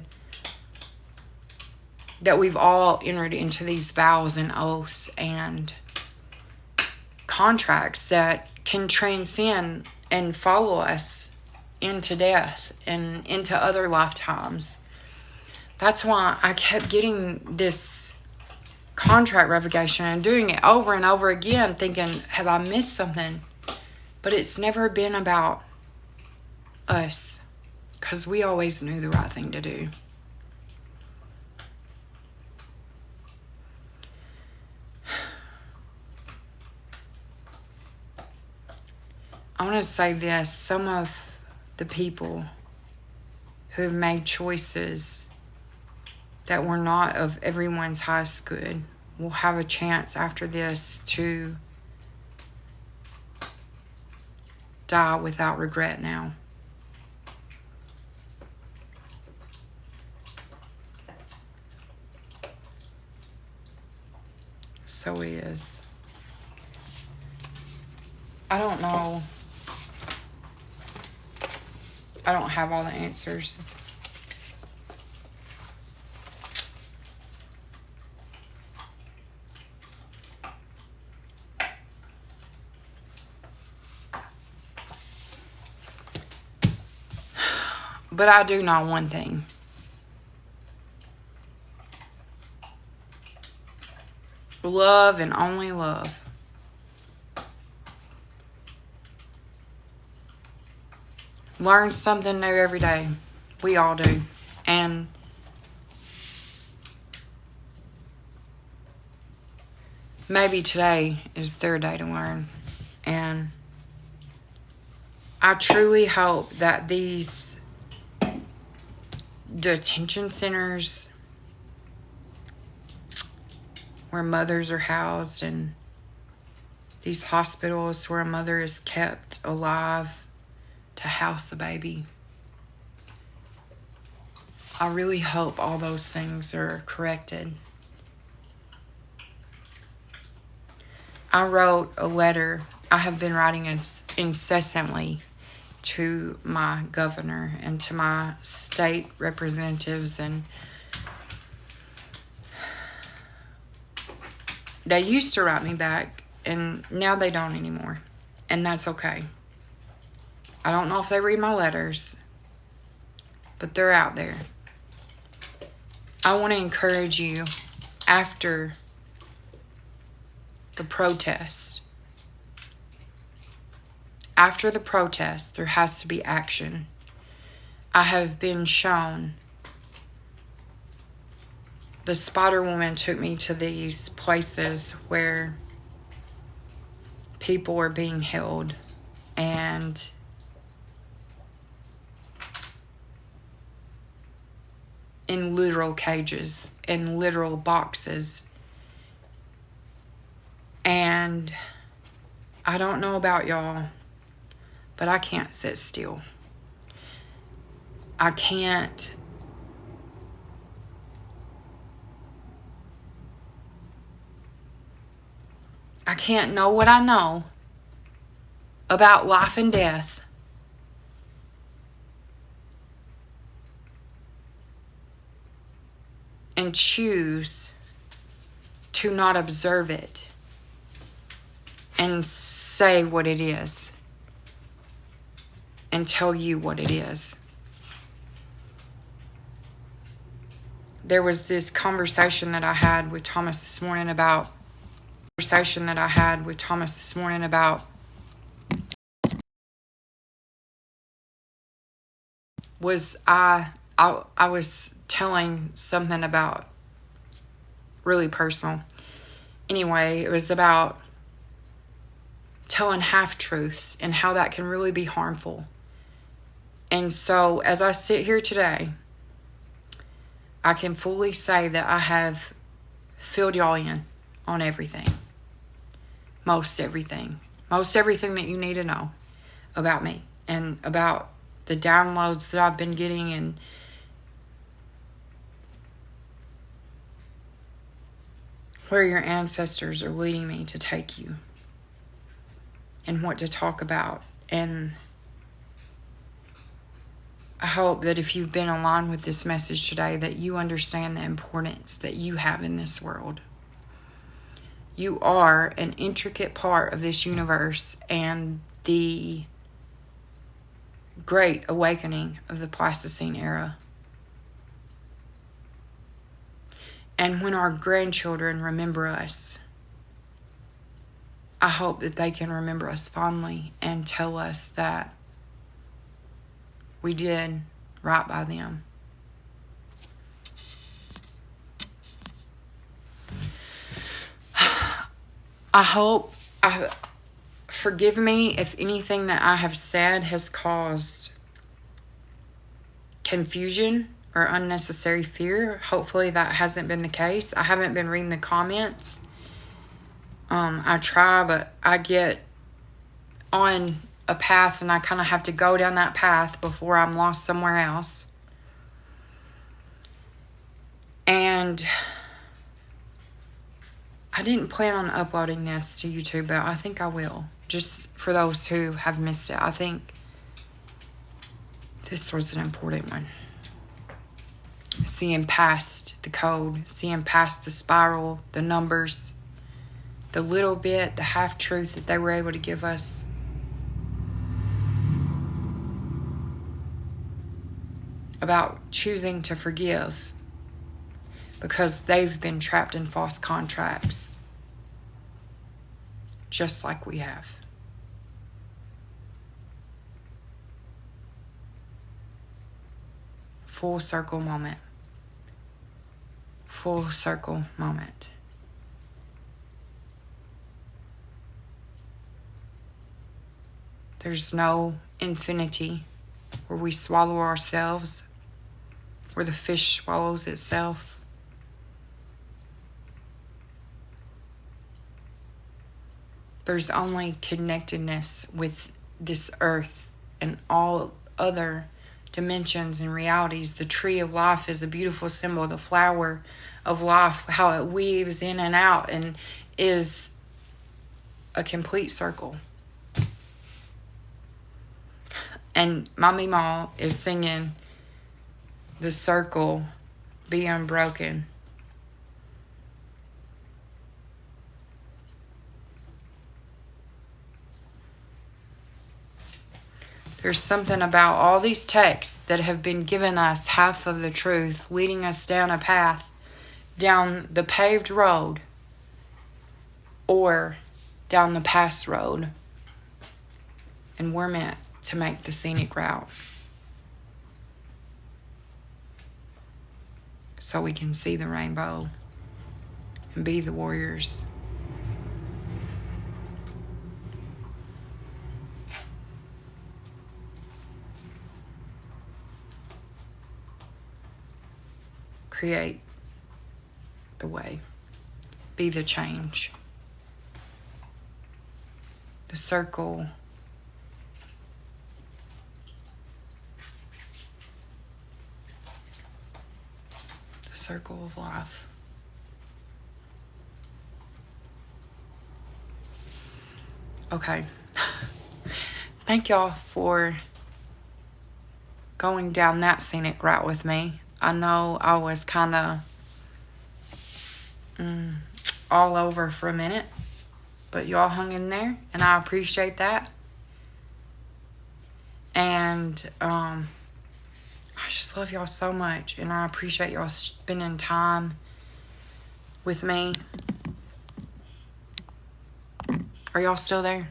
that we've all entered into these vows and oaths and contracts that can transcend and follow us into death and into other lifetimes. That's why I kept getting this contract revocation and doing it over and over again, thinking, have I missed something? But it's never been about us, because we always knew the right thing to do. I want to say this. Some of the people who have made choices that were not of everyone's highest good will have a chance after this to die without regret now. So it is. I don't know. I don't have all the answers. But I do know one thing. Love and only love. Learn something new every day. We all do. And maybe today is their day to learn. And I truly hope that these detention centers where mothers are housed and these hospitals where a mother is kept alive to house the baby, I really hope all those things are corrected. I wrote a letter. I have been writing incessantly to my governor and to my state representatives, and they used to write me back, and now they don't anymore, and that's okay. I don't know if they read my letters, but they're out there. I want to encourage you, after the protest, there has to be action. I have been shown. The Spider Woman took me to these places where people are being held and in literal cages, in literal boxes. And I don't know about y'all, but I can't sit still. I can't know what I know about life and death and choose to not observe it and say what it is and tell you what it is. There was this conversation that I had with Thomas this morning about was I was telling something about really personal. Anyway, it was about telling half-truths and how that can really be harmful. And so as I sit here today, I can fully say that I have filled y'all in on everything. Most everything that you need to know about me and about the downloads that I've been getting and where your ancestors are leading me to take you and what to talk about. And I hope that if you've been aligned with this message today, that you understand the importance that you have in this world. You are an intricate part of this universe and the great awakening of the Pleistocene era. And when our grandchildren remember us, I hope that they can remember us fondly and tell us that we did right by them. Forgive me if anything that I have said has caused confusion or unnecessary fear. Hopefully that hasn't been the case. I haven't been reading the comments. I try, but I get on a path and I kind of have to go down that path before I'm lost somewhere else. And I didn't plan on uploading this to YouTube, but I think I will. Just for those who have missed it. I think this was an important one. Seeing past the code, seeing past the spiral, the numbers, the little bit, the half-truth that they were able to give us. About choosing to forgive because they've been trapped in false contracts, just like we have. Full circle moment. Full circle moment. There's no infinity where we swallow ourselves, where the fish swallows itself. There's only connectedness with this earth and all other dimensions and realities. The tree of life is a beautiful symbol. The flower of life, how it weaves in and out and is a complete circle. And Mommy Ma is singing the circle be unbroken. There's something about all these texts that have been given us half of the truth, leading us down a path, down the paved road, or down the past road. And we're meant to make the scenic route. So we can see the rainbow and be the warriors. Create the way. Be the change. The circle. The circle of life. Okay. Thank y'all for going down that scenic route with me. I know I was kind of all over for a minute, but y'all hung in there, and I appreciate that. And I just love y'all so much, and I appreciate y'all spending time with me. Are y'all still there?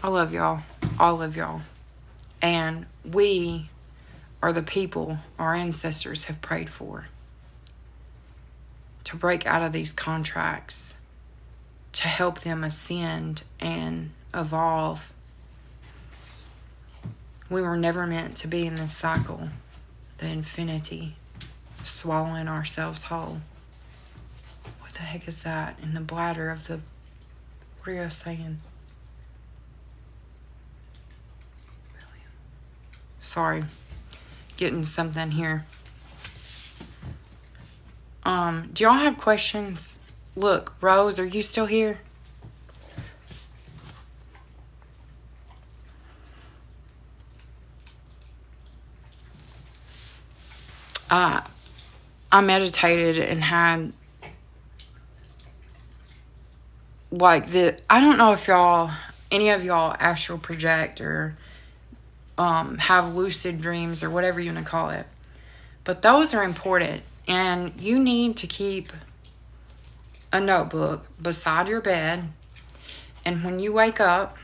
I love y'all, all of y'all. And we are the people our ancestors have prayed for. To break out of these contracts. To help them ascend and evolve. We were never meant to be in this cycle. The infinity. Swallowing ourselves whole. What the heck is that in the bladder of the What are you saying? Sorry. Getting something here. Do y'all have questions? Look, Rose, are you still here? I meditated and had like I don't know if any of y'all astral project or have lucid dreams or whatever you want to call it. But those are important, and you need to keep a notebook beside your bed. And when you wake up,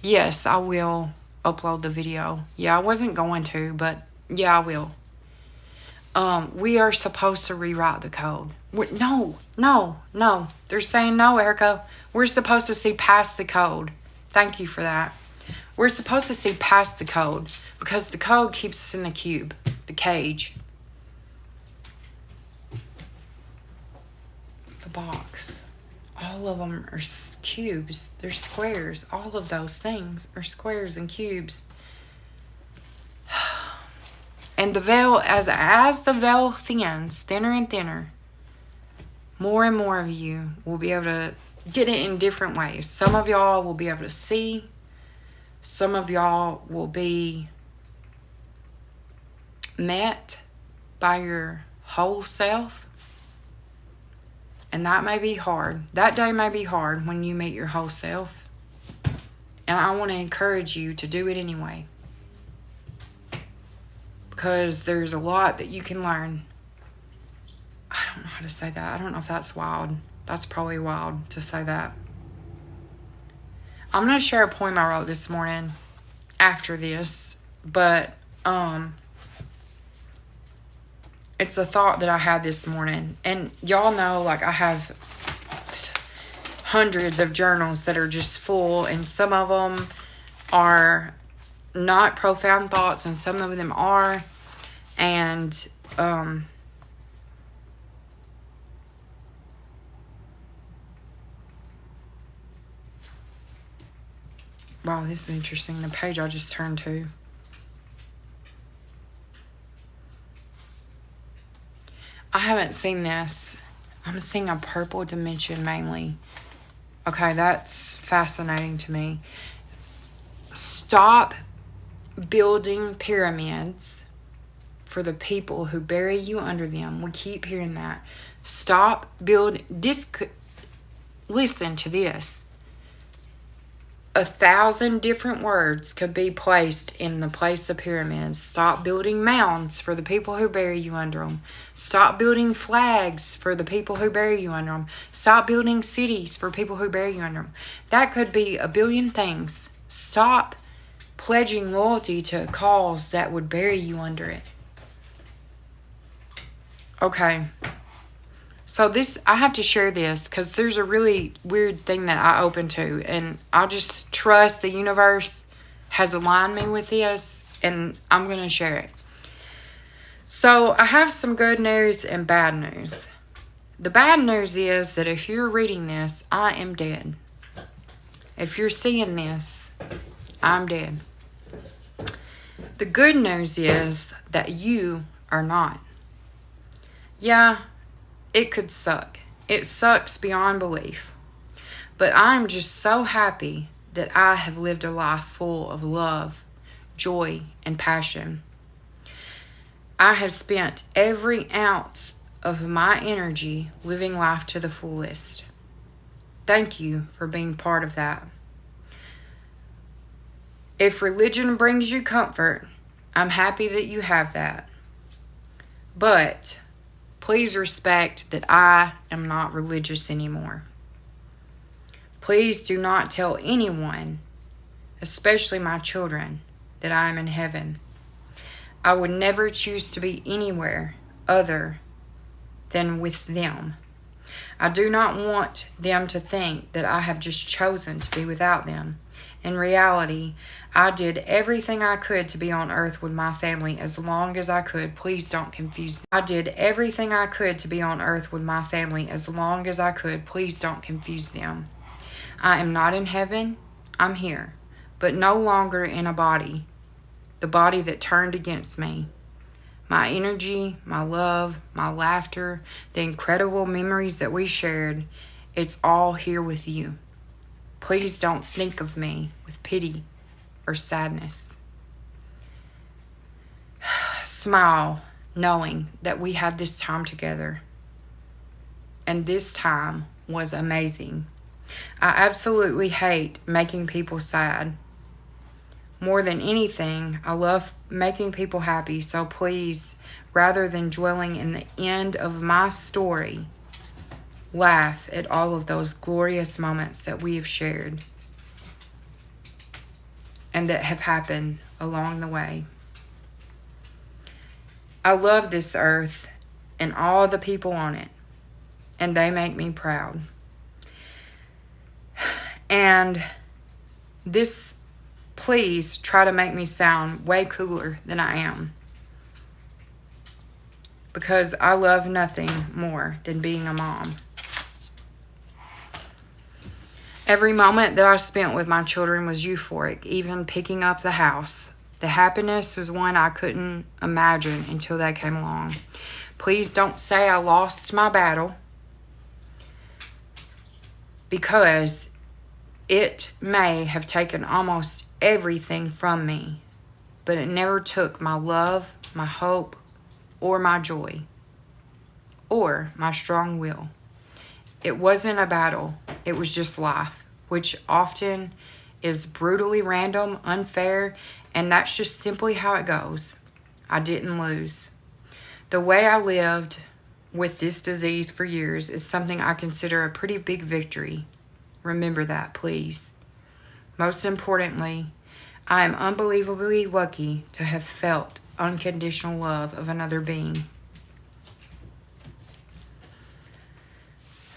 yes, I will upload the video. Yeah, I wasn't going to, but yeah, I will. We are supposed to rewrite the code. No. They're saying no, Erica. We're supposed to see past the code. Thank you for that. We're supposed to see past the code because the code keeps us in the cube, the cage. The box. All of them are cubes. They're squares. All of those things are squares and cubes. And the veil, as the veil thins, thinner and thinner, more and more of you will be able to get it in different ways. Some of y'all will be able to see. Some of y'all will be met by your whole self. And that may be hard. That day may be hard when you meet your whole self. And I want to encourage you to do it anyway. Because there's a lot that you can learn. I don't know how to say that. I don't know if that's wild. That's probably wild to say that. I'm going to share a poem I wrote this morning after this. But it's a thought that I had this morning. And y'all know, like, I have hundreds of journals that are just full. And some of them are not profound thoughts, and some of them are. And wow, this is interesting. The page I just turned to. I haven't seen this. I'm seeing a purple dimension mainly. Okay, that's fascinating to me. Stop building pyramids for the people who bury you under them. We keep hearing that. Stop building. Listen to this. 1,000 different words could be placed in the place of pyramids. Stop building mounds for the people who bury you under them. Stop building flags for the people who bury you under them. Stop building cities for people who bury you under them. That could be a billion things. Stop pledging loyalty to a cause that would bury you under it. Okay. So I have to share this because there's a really weird thing that I opened to, and I just trust the universe has aligned me with this, and I'm going to share it. So I have some good news and bad news. The bad news is that if you're reading this, I am dead. If you're seeing this, I'm dead. The good news is that you are not. Yeah, it could suck. It sucks beyond belief. But I'm just so happy that I have lived a life full of love, joy, and passion. I have spent every ounce of my energy living life to the fullest. Thank you for being part of that. If religion brings you comfort, I'm happy that you have that. But please respect that I am not religious anymore. Please do not tell anyone, especially my children, that I am in heaven. I would never choose to be anywhere other than with them. I do not want them to think that I have just chosen to be without them. In reality, I did everything I could to be on earth with my family as long as I could. Please don't confuse me. I did everything I could to be on earth with my family as long as I could. Please don't confuse them. I am not in heaven. I'm here, but no longer in a body, the body that turned against me. My energy, my love, my laughter, the incredible memories that we shared, it's all here with you. Please don't think of me with pity or sadness. Smile, knowing that we had this time together. And this time was amazing. I absolutely hate making people sad. More than anything, I love making people happy. So please, rather than dwelling in the end of my story, laugh at all of those glorious moments that we have shared and that have happened along the way. I love this earth and all the people on it, and they make me proud. And this, please try to make me sound way cooler than I am, because I love nothing more than being a mom. Every moment that I spent with my children was euphoric, even picking up the house. The happiness was one I couldn't imagine until they came along. Please don't say I lost my battle, because it may have taken almost everything from me, but it never took my love, my hope, or my joy, or my strong will. It wasn't a battle, it was just life, which often is brutally random, unfair, and that's just simply how it goes. I didn't lose. The way I lived with this disease for years is something I consider a pretty big victory. Remember that, please. Most importantly, I am unbelievably lucky to have felt unconditional love of another being.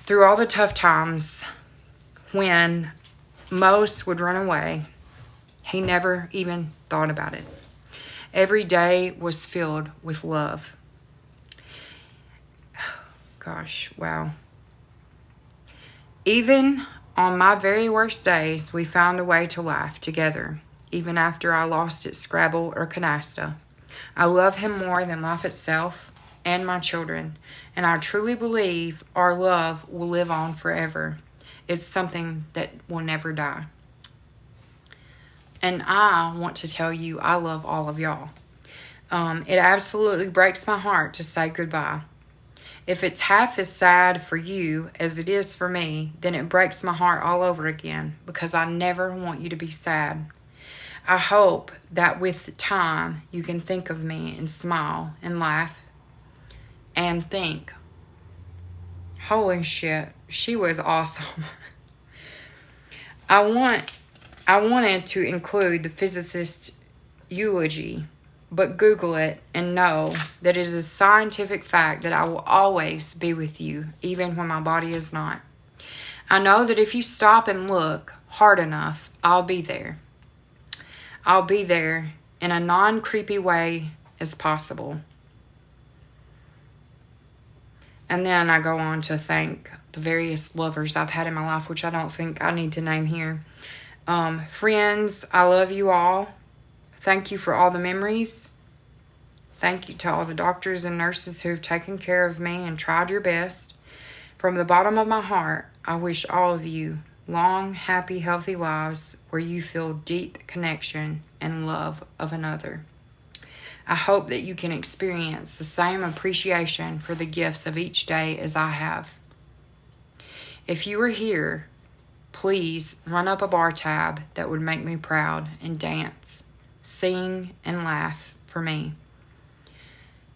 Through all the tough times, when most would run away, he never even thought about it. Every day was filled with love. Gosh, wow. Even on my very worst days, we found a way to laugh together, even after I lost at Scrabble or Canasta. I love him more than life itself and my children, and I truly believe our love will live on forever. It's something that will never die. And I want to tell you, I love all of y'all. It absolutely breaks my heart to say goodbye. If it's half as sad for you as it is for me, then it breaks my heart all over again, because I never want you to be sad. I hope that with time you can think of me and smile and laugh and think, holy shit, she was awesome. I wanted to include the physicist's eulogy, but Google it and know that it is a scientific fact that I will always be with you, even when my body is not. I know that if you stop and look hard enough, I'll be there. I'll be there in a non-creepy way as possible. And then I go on to thank the various lovers I've had in my life, which I don't think I need to name here. Friends, I love you all. Thank you for all the memories. Thank you to all the doctors and nurses who have taken care of me and tried your best. From the bottom of my heart, I wish all of you long, happy, healthy lives where you feel deep connection and love of another. I hope that you can experience the same appreciation for the gifts of each day as I have. If you are here, please run up a bar tab that would make me proud and dance, sing, and laugh for me.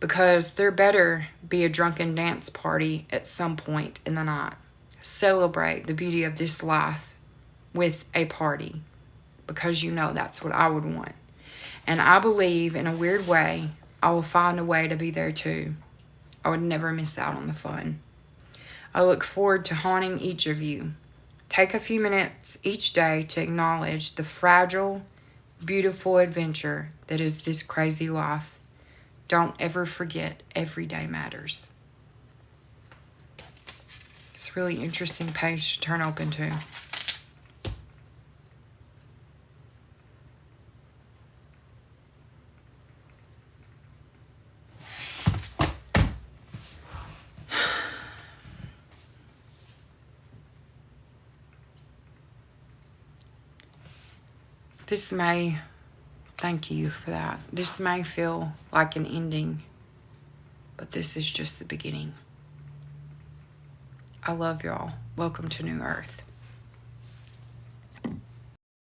Because there better be a drunken dance party at some point in the night. Celebrate the beauty of this life with a party, because you know that's what I would want. And I believe in a weird way, I will find a way to be there too. I would never miss out on the fun. I look forward to haunting each of you. Take a few minutes each day to acknowledge the fragile, beautiful adventure that is this crazy life. Don't ever forget every day matters. It's a really interesting page to turn open to. This may, thank you for that. This may feel like an ending, but this is just the beginning. I love y'all. Welcome to New Earth.